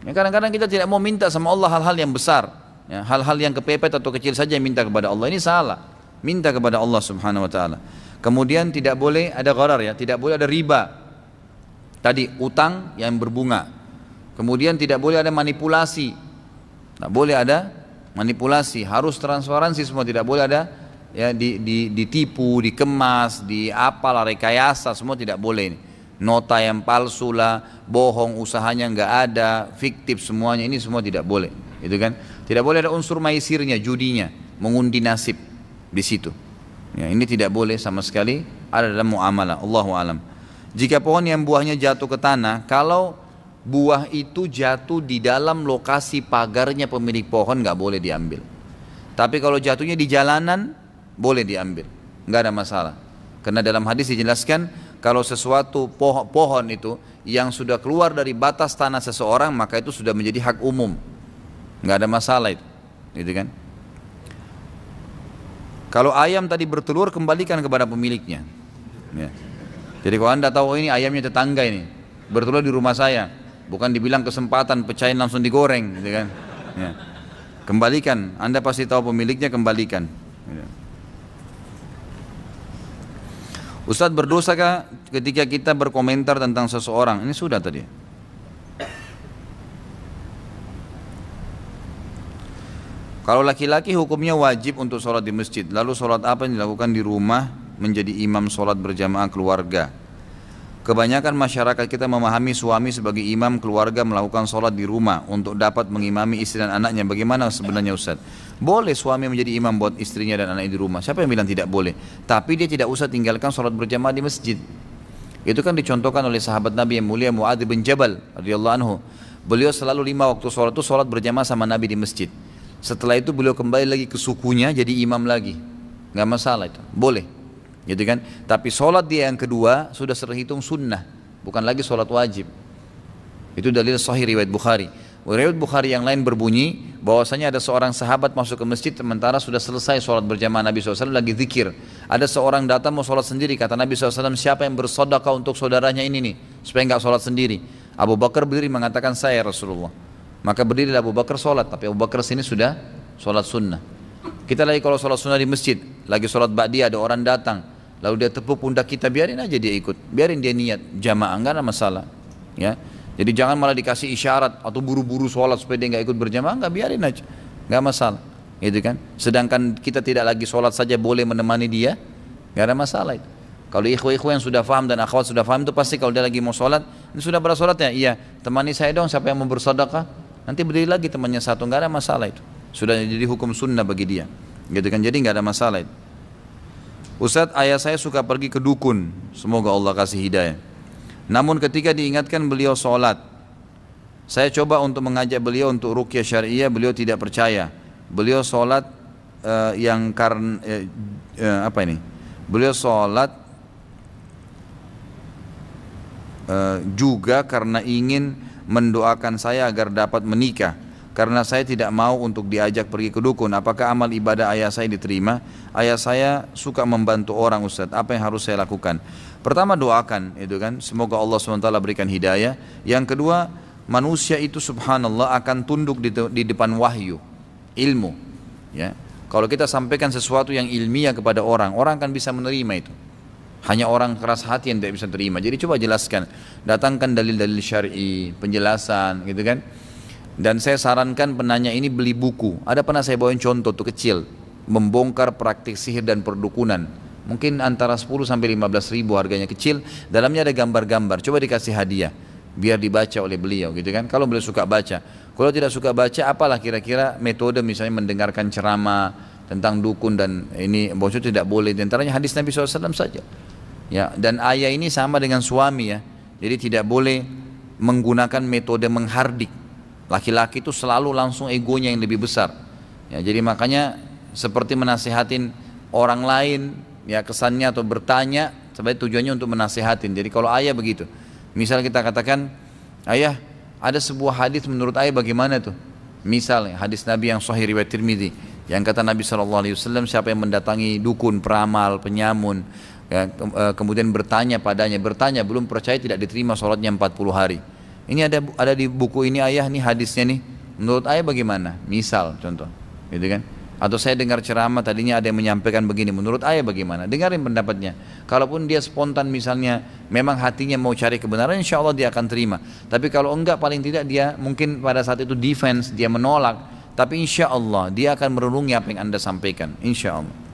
Ya, kadang-kadang kita tidak mau minta sama Allah hal-hal yang besar, ya, hal-hal yang kepepet atau kecil saja minta kepada Allah. Ini salah. Minta kepada Allah Subhanahu Wa Taala. Kemudian tidak boleh ada gharar ya, tidak boleh ada riba. Tadi utang yang berbunga. Kemudian tidak boleh ada manipulasi. Tidak boleh ada manipulasi. Harus transparansi semua. Tidak boleh ada ya ditipu, dikemas, rekayasa, semua tidak boleh. Nota yang palsu lah, bohong, usahanya nggak ada, fiktif semuanya, ini semua tidak boleh, itu kan? Tidak boleh ada unsur maisirnya, judinya, mengundi nasib di situ. Ya, ini tidak boleh sama sekali ada dalam muamalah. Allahu alam. Jika pohon yang buahnya jatuh ke tanah, kalau buah itu jatuh di dalam lokasi pagarnya pemilik pohon nggak boleh diambil. Tapi kalau jatuhnya di jalanan boleh diambil, nggak ada masalah. Karena dalam hadis dijelaskan Kalau sesuatu pohon itu yang sudah keluar dari batas tanah seseorang, maka itu sudah menjadi hak umum, nggak ada masalah itu, gitu kan? Kalau ayam tadi bertelur, kembalikan kepada pemiliknya. Ya. Jadi kalau anda tahu ini ayamnya tetangga ini bertelur di rumah saya, bukan dibilang kesempatan pecahin langsung digoreng, gitu kan? Ya. Kembalikan, anda pasti tahu pemiliknya, kembalikan. Ya. Ustadz, berdosakah ketika kita berkomentar tentang seseorang? Ini sudah tadi. Kalau laki-laki hukumnya wajib untuk sholat di masjid, lalu sholat apa yang dilakukan di rumah menjadi imam sholat berjamaah keluarga? Kebanyakan masyarakat kita memahami suami sebagai imam keluarga melakukan sholat di rumah untuk dapat mengimami istri dan anaknya. Bagaimana sebenarnya Ustaz? Boleh suami menjadi imam buat istrinya dan anaknya di rumah. Siapa yang bilang tidak boleh? Tapi dia tidak usah tinggalkan sholat berjamaah di masjid. Itu kan dicontohkan oleh sahabat Nabi yang mulia Mu'adz bin Jabal radhiyallahu anhu. Beliau selalu 5 waktu sholat itu sholat berjamaah sama Nabi di masjid. Setelah itu beliau kembali lagi ke sukunya jadi imam lagi. Nggak masalah itu, boleh. Gitu kan? Tapi sholat dia yang kedua sudah terhitung sunnah, bukan lagi sholat wajib. Itu dalil sahih riwayat Bukhari. Riwayat Bukhari yang lain berbunyi bahwasanya ada seorang sahabat masuk ke masjid sementara sudah selesai sholat berjamaah Nabi SAW lagi zikir. Ada seorang datang mau sholat sendiri, kata Nabi SAW, siapa yang bersedekah untuk saudaranya ini nih supaya nggak sholat sendiri? Abu Bakar berdiri mengatakan, saya Rasulullah. Maka berdirilah Abu Bakar sholat, tapi Abu Bakar sini sudah sholat sunnah. Kita lagi kalau sholat sunnah di masjid, lagi sholat ba'diyah ada orang datang, lalu dia tepuk pundak kita, biarin aja dia ikut, biarin dia niat jamaah, enggak ada masalah, ya. Jadi jangan malah dikasih isyarat atau buru-buru sholat supaya dia nggak ikut berjamaah, enggak, biarin aja, nggak masalah, gitu kan. Sedangkan kita tidak lagi sholat saja boleh menemani dia, nggak ada masalah itu. Kalau ikhwah-ikhwah yang sudah faham dan akhwat sudah faham itu pasti kalau dia lagi mau sholat, ini sudah pada sholatnya, iya, temani saya dong, siapa yang mau bersedekah, nanti berdiri lagi temannya satu, nggak ada masalah itu. Sudah jadi hukum sunnah bagi dia, gitu kan. Jadi nggak ada masalah itu. Ustadz, ayah saya suka pergi ke dukun, semoga Allah kasih hidayah. Namun ketika diingatkan beliau sholat, saya coba untuk mengajak beliau untuk ruqyah syariah, beliau tidak percaya. Beliau sholat yang karena apa ini? Beliau sholat juga karena ingin mendoakan saya agar dapat menikah. Karena saya tidak mau untuk diajak pergi ke dukun. Apakah amal ibadah ayah saya diterima? Ayah saya suka membantu orang Ustadz. Apa yang harus saya lakukan? Pertama doakan, itu kan. Semoga Allah SWT berikan hidayah. Yang kedua, manusia itu subhanallah akan tunduk di depan wahyu, ilmu. Ya, kalau kita sampaikan sesuatu yang ilmiah kepada orang, orang akan bisa menerima itu. Hanya orang keras hati yang tidak bisa terima. Jadi coba jelaskan, datangkan dalil-dalil syar'i, penjelasan, gitu kan. Dan saya sarankan penanya ini beli buku. Ada pernah saya bawain contoh tuh kecil, membongkar praktik sihir dan perdukunan. Mungkin antara 10 sampai 15 ribu harganya kecil. Dalamnya ada gambar-gambar. Coba dikasih hadiah, biar dibaca oleh beliau, gitu kan. Kalau beliau suka baca. Kalau tidak suka baca, apalah kira-kira metode misalnya mendengarkan ceramah tentang dukun dan ini bosnya tidak boleh. Di antaranya hadis Nabi SAW saja. Ya, dan ayah ini sama dengan suami ya. Jadi tidak boleh menggunakan metode menghardik. Laki-laki itu selalu langsung egonya yang lebih besar. Ya, jadi makanya seperti menasihatin orang lain, ya kesannya atau bertanya, sebenarnya tujuannya untuk menasihatin. Jadi kalau ayah begitu, misal kita katakan, ayah ada sebuah hadis menurut ayah bagaimana tuh? Misalnya hadis Nabi yang sahih riwayat Tirmidzi, yang kata Nabi SAW, siapa yang mendatangi dukun, peramal, penyamun, ya, kemudian bertanya padanya, belum percaya tidak diterima sholatnya 40 hari. Ini ada di buku ini ayah, nih hadisnya nih. Menurut ayah bagaimana? Misal contoh, gitu kan? Atau saya dengar ceramah tadinya ada yang menyampaikan begini. Menurut ayah bagaimana? Dengarin pendapatnya. Kalaupun dia spontan misalnya, memang hatinya mau cari kebenaran, insya Allah dia akan terima. Tapi kalau enggak, paling tidak dia mungkin pada saat itu defense, dia menolak. Tapi insya Allah dia akan merenungi apa yang anda sampaikan. Insya Allah.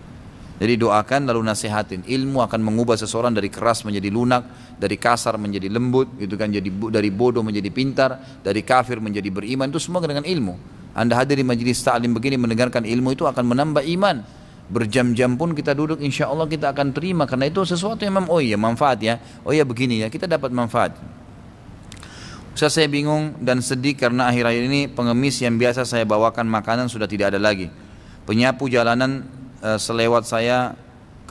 Jadi doakan lalu nasihatin. Ilmu akan mengubah seseorang dari keras menjadi lunak, dari kasar menjadi lembut, gitu kan. Jadi dari bodoh menjadi pintar, dari kafir menjadi beriman. Itu semua dengan ilmu. Anda hadir di majelis ta'lim begini mendengarkan ilmu itu akan menambah iman. Berjam-jam pun kita duduk, insya Allah kita akan terima karena itu sesuatu yang oh iya manfaat ya, oh iya begini ya, kita dapat manfaat. Saya bingung dan sedih karena akhir-akhir ini pengemis yang biasa saya bawakan makanan sudah tidak ada lagi. Penyapu jalanan selewat saya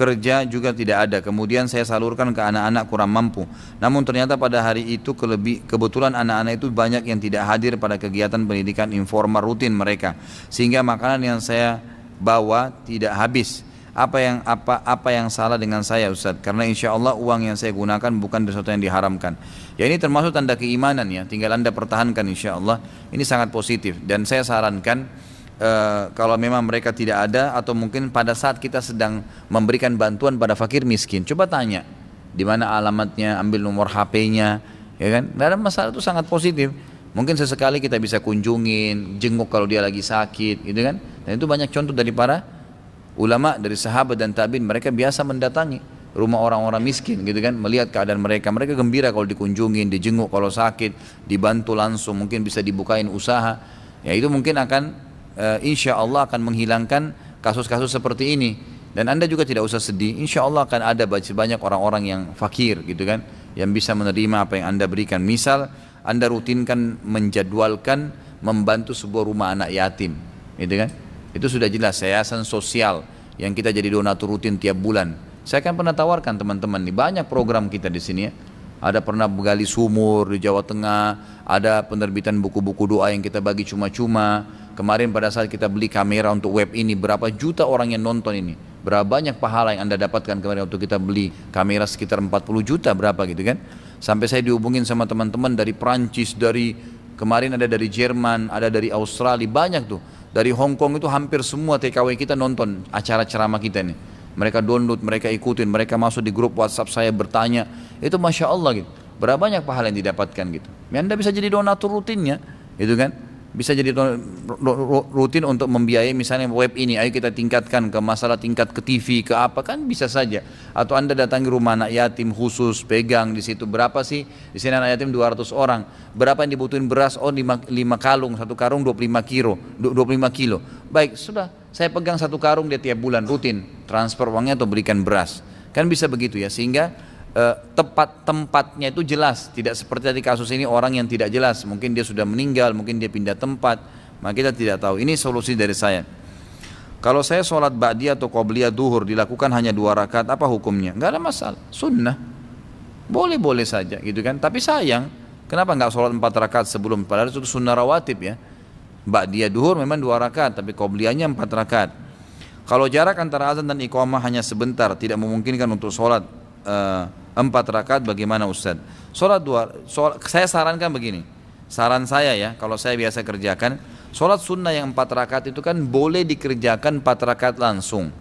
kerja juga tidak ada. Kemudian saya salurkan ke anak-anak kurang mampu. Namun ternyata pada hari itu kebetulan anak-anak itu banyak yang tidak hadir pada kegiatan pendidikan informal rutin mereka, sehingga makanan yang saya bawa tidak habis. Apa yang salah dengan saya, Ustaz? Karena insya Allah uang yang saya gunakan bukan sesuatu yang diharamkan. Ya, ini termasuk tanda keimanan ya. Tinggal Anda pertahankan insya Allah. Ini sangat positif. Dan saya sarankan kalau memang mereka tidak ada, atau mungkin pada saat kita sedang memberikan bantuan pada fakir miskin, coba tanya di mana alamatnya, ambil nomor HP-nya, ya kan? Tidak ada masalah, itu sangat positif. Mungkin sesekali kita bisa kunjungin, jenguk kalau dia lagi sakit, gitu kan? Dan itu banyak contoh dari para ulama, dari sahabat dan tabi'in, mereka biasa mendatangi rumah orang-orang miskin, gitu kan? Melihat keadaan mereka, mereka gembira kalau dikunjungin, dijenguk kalau sakit, dibantu langsung, mungkin bisa dibukain usaha. Ya itu mungkin akan insya Allah akan menghilangkan kasus-kasus seperti ini. Dan Anda juga tidak usah sedih, insya Allah akan ada banyak orang-orang yang fakir gitu kan, yang bisa menerima apa yang Anda berikan. Misal Anda rutinkan menjadwalkan membantu sebuah rumah anak yatim gitu kan, itu sudah jelas yayasan sosial yang kita jadi donatur rutin tiap bulan. Saya kan pernah tawarkan teman-teman nih, banyak program kita di sini ya. Ada pernah menggali sumur di Jawa Tengah, ada penerbitan buku-buku doa yang kita bagi cuma-cuma. Kemarin pada saat kita beli kamera untuk web ini, berapa juta orang yang nonton ini, berapa banyak pahala yang Anda dapatkan kemarin waktu kita beli kamera, sekitar 40 juta berapa gitu kan. Sampai saya dihubungin sama teman-teman dari Prancis, dari kemarin ada dari Jerman, ada dari Australia, banyak tuh. Dari Hong Kong itu hampir semua TKW kita nonton acara ceramah kita nih. Mereka download, mereka ikutin, mereka masuk di grup WhatsApp saya bertanya. Itu Masya Allah gitu. Berapa banyak pahala yang didapatkan gitu. Anda bisa jadi donatur rutinnya gitu kan. Bisa jadi rutin untuk membiayai misalnya web ini, ayo kita tingkatkan ke masalah tingkat ke TV, ke apa, kan bisa saja. Atau Anda datangi rumah anak yatim khusus, pegang di situ berapa sih, di sini anak yatim 200 orang, berapa yang dibutuhin beras, oh 5 kalung, satu karung 25 kilo, baik sudah, saya pegang satu karung dia tiap bulan rutin, transfer uangnya atau berikan beras, kan bisa begitu ya, sehingga tempatnya itu jelas, tidak seperti tadi kasus ini orang yang tidak jelas, mungkin dia sudah meninggal, mungkin dia pindah tempat, maka kita tidak tahu. Ini solusi dari saya. Kalau saya sholat ba'diyah atau qobliyah duhur dilakukan hanya 2 rakaat, apa hukumnya? Enggak ada masalah, sunnah, boleh-boleh saja gitu kan. Tapi sayang, kenapa enggak sholat 4 rakaat sebelum, padahal itu sunnah rawatib ya. Ba'diyah duhur memang 2 rakaat, tapi qobliyahnya 4 rakaat. Kalau jarak antara azan dan iqamah hanya sebentar, tidak memungkinkan untuk sholat 4 rakaat, bagaimana Ustaz? Saya sarankan begini, saran saya ya, kalau saya biasa kerjakan, sholat sunnah yang 4 rakaat itu kan boleh dikerjakan 4 rakaat langsung,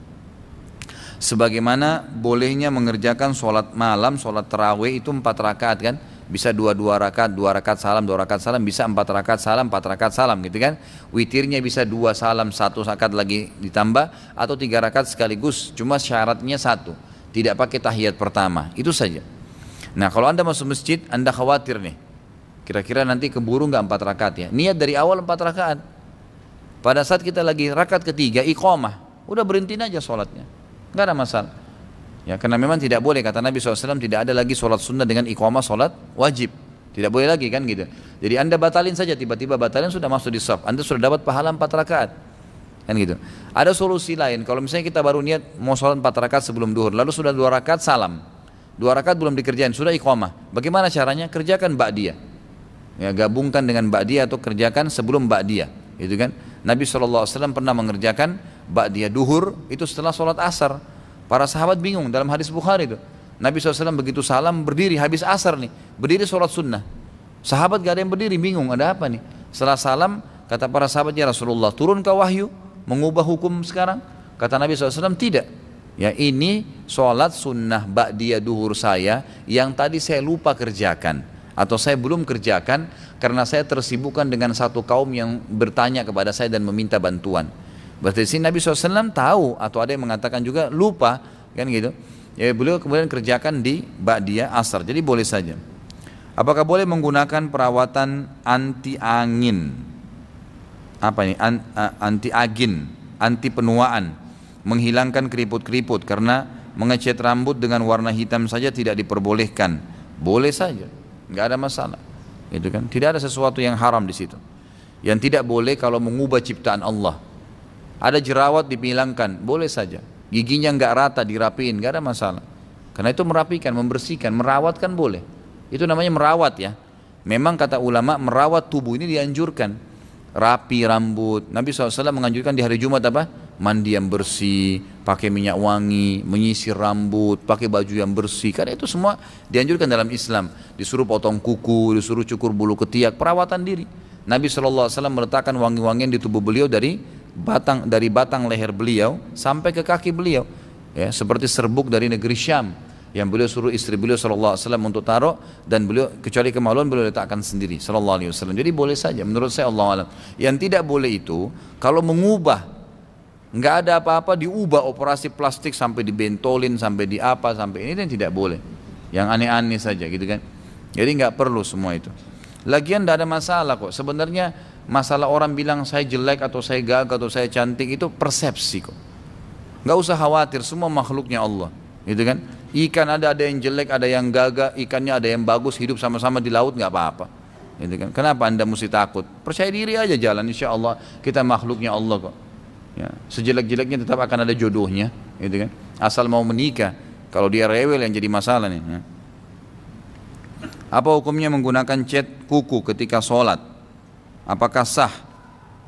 sebagaimana bolehnya mengerjakan sholat malam, sholat tarawih itu 4 rakaat kan, bisa 2 rakaat, 2 rakaat salam, 2 rakaat salam, bisa 4 rakaat salam, 4 rakaat salam gitu kan. Witirnya bisa 2 salam, 1 rakaat lagi ditambah, atau 3 rakaat sekaligus, cuma syaratnya 1, tidak pakai tahiyat pertama, itu saja. Nah kalau Anda masuk masjid, Anda khawatir nih, kira-kira nanti keburu nggak 4 rakaat ya, niat dari awal 4 rakaat, pada saat kita lagi rakaat ketiga iqamah, udah berhentiin aja sholatnya, nggak ada masalah ya, karena memang tidak boleh, kata Nabi SAW, tidak ada lagi sholat sunnah dengan iqamah sholat wajib, tidak boleh lagi kan gitu. Jadi Anda batalin saja, tiba-tiba batalin, sudah masuk di shaf, Anda sudah dapat pahala 4 rakaat kan gitu. Ada solusi lain, kalau misalnya kita baru niat mau sholat 4 rakaat sebelum duhur, lalu sudah 2 rakaat salam, 2 rakaat belum dikerjain, sudah iqamah, bagaimana caranya? Kerjakan ba'diyah ya, gabungkan dengan ba'diyah atau kerjakan sebelum ba'diyah gitu kan. Nabi SAW pernah mengerjakan ba'diyah duhur itu setelah sholat asar. Para sahabat bingung, dalam hadis Bukhari itu Nabi SAW begitu salam berdiri, habis asar nih, berdiri sholat sunnah, sahabat gak ada yang berdiri, bingung ada apa nih. Setelah salam kata para sahabat, ya Rasulullah, turun ke wahyu mengubah hukum sekarang? Kata Nabi SAW, tidak ya, ini sholat sunnah ba'diyah duhur saya yang tadi saya lupa kerjakan, atau saya belum kerjakan karena saya tersibukkan dengan satu kaum yang bertanya kepada saya dan meminta bantuan. Berarti sini Nabi SAW tahu, atau ada yang mengatakan juga lupa kan gitu ya, beliau kemudian kerjakan di ba'diyah asar, jadi boleh saja. Apakah boleh menggunakan perawatan anti angin, apa ini, anti agin, anti penuaan, menghilangkan keriput-keriput, karena mengecat rambut dengan warna hitam saja tidak diperbolehkan? Boleh saja, nggak ada masalah, itu kan, tidak ada sesuatu yang haram di situ. Yang tidak boleh kalau mengubah ciptaan Allah, ada jerawat dihilangkan, boleh saja, giginya nggak rata dirapiin, nggak ada masalah. Karena itu merapikan, membersihkan, merawat kan boleh. Itu namanya merawat ya. Memang kata ulama merawat tubuh ini dianjurkan. Rapi rambut. Nabi SAW menganjurkan di hari Jumat apa? Mandi yang bersih, pakai minyak wangi, menyisir rambut, pakai baju yang bersih. Karena itu semua dianjurkan dalam Islam. Disuruh potong kuku, disuruh cukur bulu ketiak, perawatan diri. Nabi SAW meletakkan wangi-wangian di tubuh beliau dari batang leher beliau sampai ke kaki beliau. Ya, seperti serbuk dari negeri Syam yang beliau suruh istri beliau SAW untuk taruh, dan beliau kecuali kemaluan beliau letakkan sendiri SAW. Jadi boleh saja menurut saya, Allah alam. Yang tidak boleh itu kalau mengubah, nggak ada apa-apa diubah, operasi plastik sampai dibentolin, sampai di apa, sampai ini, dan tidak boleh. Yang aneh-aneh saja gitu kan. Jadi nggak perlu semua itu. Lagian tidak ada masalah kok. Sebenarnya masalah orang bilang saya jelek atau saya gagah atau saya cantik itu persepsi kok. Nggak usah khawatir, semua makhluknya Allah, gitu kan. Ikan ada yang jelek, ada yang gagah, ikannya ada yang bagus, hidup sama-sama di laut nggak apa-apa, gitu kan. Kenapa anda mesti takut? Percaya diri aja jalan, insya Allah kita makhluknya Allah kok. Ya, sejelek-jeleknya tetap akan ada jodohnya, gitu kan. Asal mau menikah. Kalau dia rewel yang jadi masalah nih. Ya. Apa hukumnya menggunakan cat kuku ketika sholat? Apakah sah?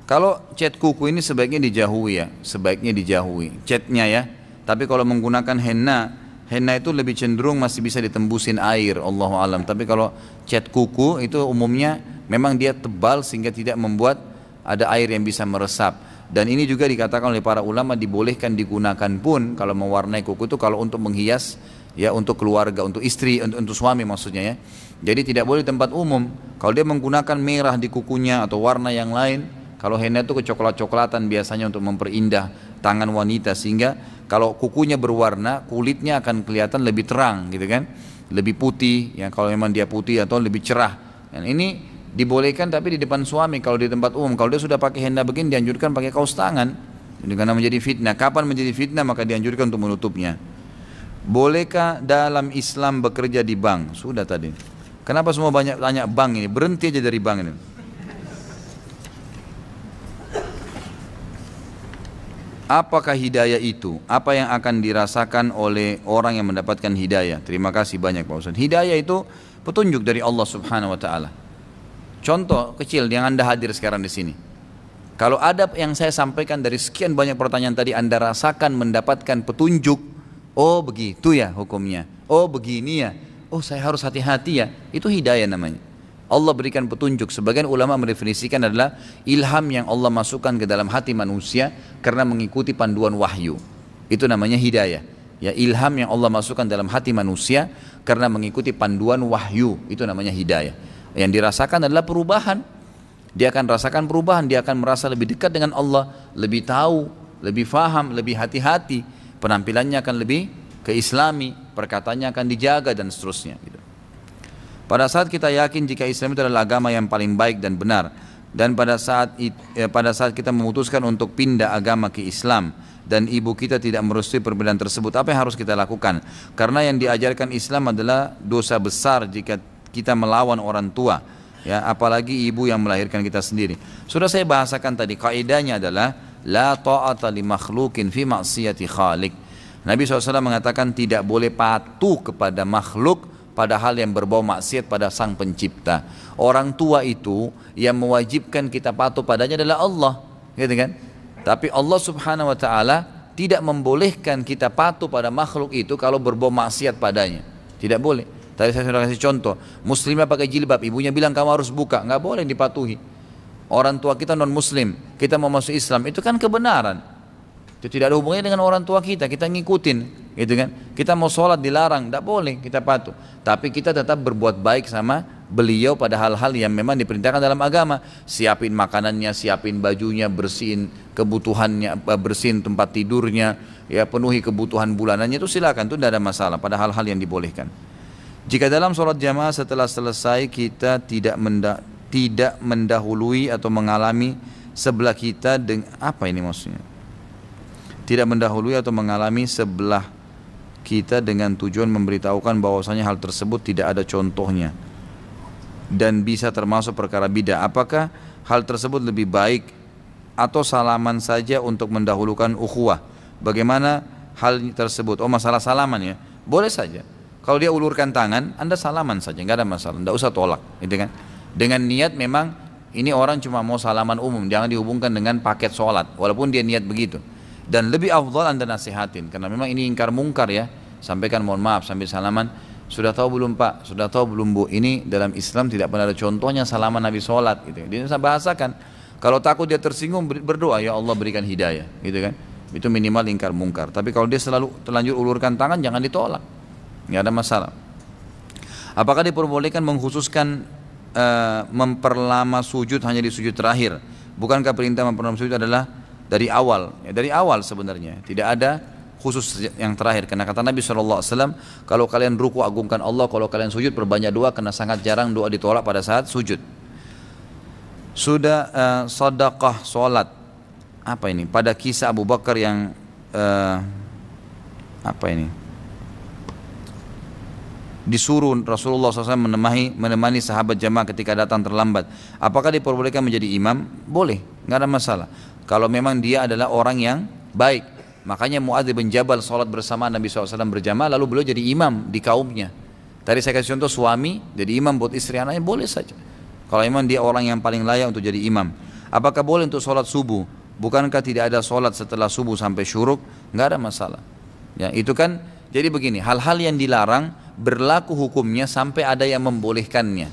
Kalau cat kuku ini sebaiknya dijauhi ya, sebaiknya dijauhi catnya ya. Tapi kalau menggunakan henna itu lebih cenderung masih bisa ditembusin air, Allahu alam. Tapi kalau cat kuku itu umumnya memang dia tebal sehingga tidak membuat ada air yang bisa meresap. Dan ini juga dikatakan oleh para ulama dibolehkan digunakan pun kalau mewarnai kuku itu kalau untuk menghias ya, untuk keluarga, untuk istri, untuk suami maksudnya ya. Jadi tidak boleh di tempat umum. Kalau dia menggunakan merah di kukunya atau warna yang lain, kalau henna itu kecoklat-coklatan biasanya untuk memperindah tangan wanita, sehingga kalau kukunya berwarna, kulitnya akan kelihatan lebih terang gitu kan, lebih putih ya, kalau memang dia putih atau lebih cerah. Dan ini dibolehkan tapi di depan suami. Kalau di tempat umum, kalau dia sudah pakai henna begini, dianjurkan pakai kaos tangan. Ini karena menjadi fitnah. Kapan menjadi fitnah maka dianjurkan untuk menutupnya. Bolehkah dalam Islam bekerja di bank? Sudah tadi. Kenapa semua banyak tanya bank ini? Berhenti aja dari bank ini. Apakah hidayah itu? Apa yang akan dirasakan oleh orang yang mendapatkan hidayah? Terima kasih banyak Pak Ustaz. Hidayah itu petunjuk dari Allah Subhanahu wa taala. Contoh kecil yang Anda hadir sekarang di sini. Kalau ada yang saya sampaikan dari sekian banyak pertanyaan tadi Anda rasakan mendapatkan petunjuk, oh begitu ya hukumnya. Oh begini ya. Oh saya harus hati-hati ya. Itu hidayah namanya. Allah berikan petunjuk. Sebagian ulama mendefinisikan adalah ilham yang Allah masukkan ke dalam hati manusia karena mengikuti panduan wahyu. Itu namanya hidayah. Ya, ilham yang Allah masukkan dalam hati manusia karena mengikuti panduan wahyu. Itu namanya hidayah. Yang dirasakan adalah perubahan. Dia akan rasakan perubahan. Dia akan merasa lebih dekat dengan Allah, lebih tahu, lebih faham, lebih hati-hati. Penampilannya akan lebih keislami, perkataannya akan dijaga dan seterusnya. Gitu. Pada saat kita yakin jika Islam itu adalah agama yang paling baik dan benar, dan pada saat kita memutuskan untuk pindah agama ke Islam dan ibu kita tidak merestui perbedaan tersebut, apa yang harus kita lakukan? Karena yang diajarkan Islam adalah dosa besar jika kita melawan orang tua, ya, apalagi ibu yang melahirkan kita sendiri. Sudah saya bahasakan tadi, kaidahnya adalah la ta'ata li makhlukin fi maksiyati khaliq. Nabi SAW mengatakan tidak boleh patuh kepada makhluk pada hal yang berbau maksiat pada sang pencipta. Orang tua itu yang mewajibkan kita patuh padanya adalah Allah, gitu kan? Tapi Allah Subhanahu wa taala tidak membolehkan kita patuh pada makhluk itu kalau berbau maksiat padanya. Tidak boleh. Tadi saya sudah kasih contoh, muslimah pakai jilbab, ibunya bilang kamu harus buka, nggak boleh dipatuhi. Orang tua kita non muslim, kita mau masuk Islam, itu kan kebenaran. Itu tidak ada hubungannya dengan orang tua kita ngikutin, gitu kan. Kita mau sholat dilarang, tidak boleh kita patuh. Tapi kita tetap berbuat baik sama beliau pada hal-hal yang memang diperintahkan dalam agama. Siapin makanannya, siapin bajunya, bersihin kebutuhannya, bersihin tempat tidurnya, ya penuhi kebutuhan bulanannya, itu silakan, itu tidak ada masalah pada hal-hal yang dibolehkan. Jika dalam sholat jamaah setelah selesai kita tidak mendahului atau mengalami sebelah kita dengan apa ini maksudnya? Tidak mendahului atau mengalami sebelah kita dengan tujuan memberitahukan bahwasanya hal tersebut tidak ada contohnya dan bisa termasuk perkara bidah. Apakah hal tersebut lebih baik atau salaman saja untuk mendahulukan ukhuwah? Bagaimana hal tersebut. Oh, masalah salaman ya, boleh saja. Kalau dia ulurkan tangan, Anda salaman saja, nggak ada masalah, nggak usah tolak, gitu kan? Dengan niat memang ini orang cuma mau salaman umum, jangan dihubungkan dengan paket sholat, walaupun dia niat begitu. Dan lebih afdal Anda nasihatin, karena memang ini ingkar mungkar ya. Sampaikan mohon maaf sambil salaman. Sudah tahu belum Pak? Sudah tahu belum Bu? Ini dalam Islam tidak pernah ada contohnya salaman Nabi sholat, gitu. Dia bisa bahasakan. Kalau takut dia tersinggung, berdoa ya Allah berikan hidayah, gitu kan? Itu minimal ingkar mungkar. Tapi kalau dia selalu terlanjur ulurkan tangan, jangan ditolak, nggak ada masalah. Apakah diperbolehkan mengkhususkan memperlama sujud hanya di sujud terakhir? Bukankah perintah memperlama sujud adalah dari awal? Ya, dari awal sebenarnya, tidak ada khusus yang terakhir. Karena kata Nabi SAW, kalau kalian ruku agungkan Allah, kalau kalian sujud perbanyak doa, karena sangat jarang doa ditolak pada saat sujud. Sudah sedekah solat, apa ini? Pada kisah Abu Bakar yang apa ini? Disuruh Rasulullah SAW menemani sahabat jamaah ketika datang terlambat. Apakah diperbolehkan menjadi imam? Boleh, nggak ada masalah. Kalau memang dia adalah orang yang baik. Makanya Muadz bin Jabal sholat bersama Nabi SAW berjamaah, lalu beliau jadi imam di kaumnya. Tadi saya kasih contoh suami jadi imam buat istri anaknya, boleh saja. Kalau memang dia orang yang paling layak untuk jadi imam. Apakah boleh untuk sholat subuh? Bukankah tidak ada sholat setelah subuh sampai syuruk? Nggak ada masalah. Ya, itu kan jadi begini, hal-hal yang dilarang berlaku hukumnya sampai ada yang membolehkannya,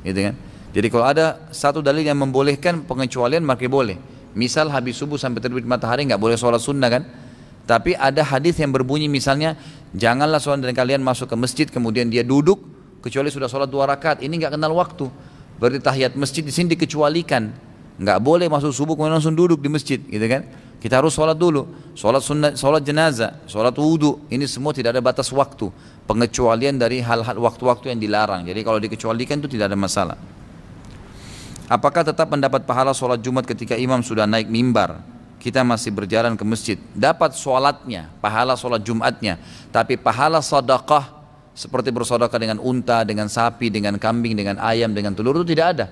gitu kan? Jadi kalau ada satu dalil yang membolehkan pengecualian, maka boleh. Misal habis subuh sampai terbit matahari nggak boleh sholat sunnah kan? Tapi ada hadis yang berbunyi misalnya, janganlah seorang dari kalian masuk ke masjid kemudian dia duduk kecuali sudah sholat 2 rakaat. Ini nggak kenal waktu. Berarti tahiyat masjid di sini dikecualikan. Nggak boleh masuk subuh kemudian langsung duduk di masjid, gitu kan? Kita harus sholat dulu, sholat sunnah, sholat jenazah, sholat wudhu. Ini semua tidak ada batas waktu. Pengecualian dari hal-hal waktu-waktu yang dilarang. Jadi kalau dikecualikan itu tidak ada masalah. Apakah tetap mendapat pahala sholat Jumat ketika imam sudah naik mimbar? Kita masih berjalan ke masjid. Dapat sholatnya, pahala sholat Jumatnya. Tapi pahala sedekah seperti bersedekah dengan unta, dengan sapi, dengan kambing, dengan ayam, dengan telur itu tidak ada.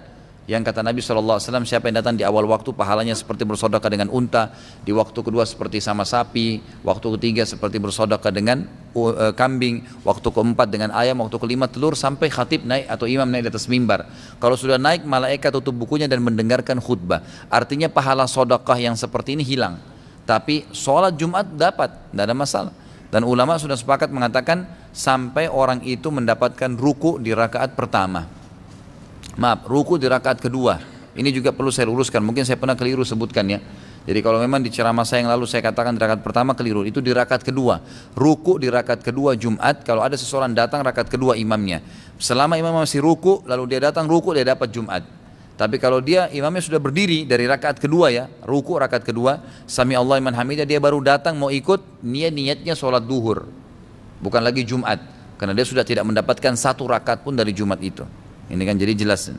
Yang kata Nabi SAW, siapa yang datang di awal waktu pahalanya seperti bersedekah dengan unta, di waktu kedua seperti sama sapi, waktu ketiga seperti bersedekah dengan kambing, waktu keempat dengan ayam, waktu kelima telur, sampai khatib naik atau imam naik di atas mimbar. Kalau sudah naik, malaikat tutup bukunya dan mendengarkan khutbah. Artinya pahala sedekah yang seperti ini hilang. Tapi sholat Jumat dapat, tidak ada masalah. Dan ulama sudah sepakat mengatakan sampai orang itu mendapatkan ruku di rakaat pertama. Maaf, ruku di rakaat kedua. Ini juga perlu saya luruskan, mungkin saya pernah keliru sebutkan ya. Jadi kalau memang di ceramah saya yang lalu saya katakan di rakaat pertama, keliru. Itu di rakaat kedua. Ruku di rakaat kedua Jumat, kalau ada seseorang datang rakaat kedua imamnya. Selama imam masih ruku, lalu dia datang ruku, dia dapat Jumat. Tapi kalau dia imamnya sudah berdiri dari rakaat kedua ya, ruku rakaat kedua, Sami Allah liman hamidah, dia baru datang mau ikut, niatnya sholat duhur, bukan lagi Jumat. Karena dia sudah tidak mendapatkan 1 rakaat pun dari Jumat itu. Ini kan jadi jelas.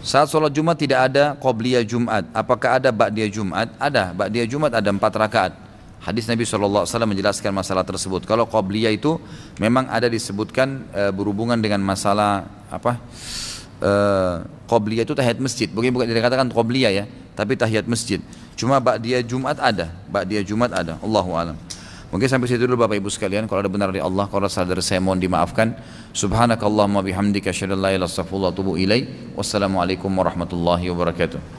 Saat sholat Jumat tidak ada qobliyah Jumat. Apakah ada ba'diyah Jumat? Ada, ba'diyah Jumat ada 4 rakaat. Hadis Nabi SAW menjelaskan masalah tersebut. Kalau qobliyah itu memang ada disebutkan berhubungan dengan masalah apa? Qobliyah itu tahiyat masjid. Bukan dikatakan qobliyah ya, tapi tahiyat masjid. Cuma ba'diyah Jumat ada, ba'diyah Jumat ada. Allahu a'lam. Mungkin sampai situ dulu Bapak Ibu sekalian. Kalau ada benar dari Allah, kalau salah dari saya mohon dimaafkan. Subhanakallahumma bihamdika asyhadu an la ilaha illa anta astaghfiruka wa atubu ilaik. Wassalamualaikum warahmatullahi wabarakatuh.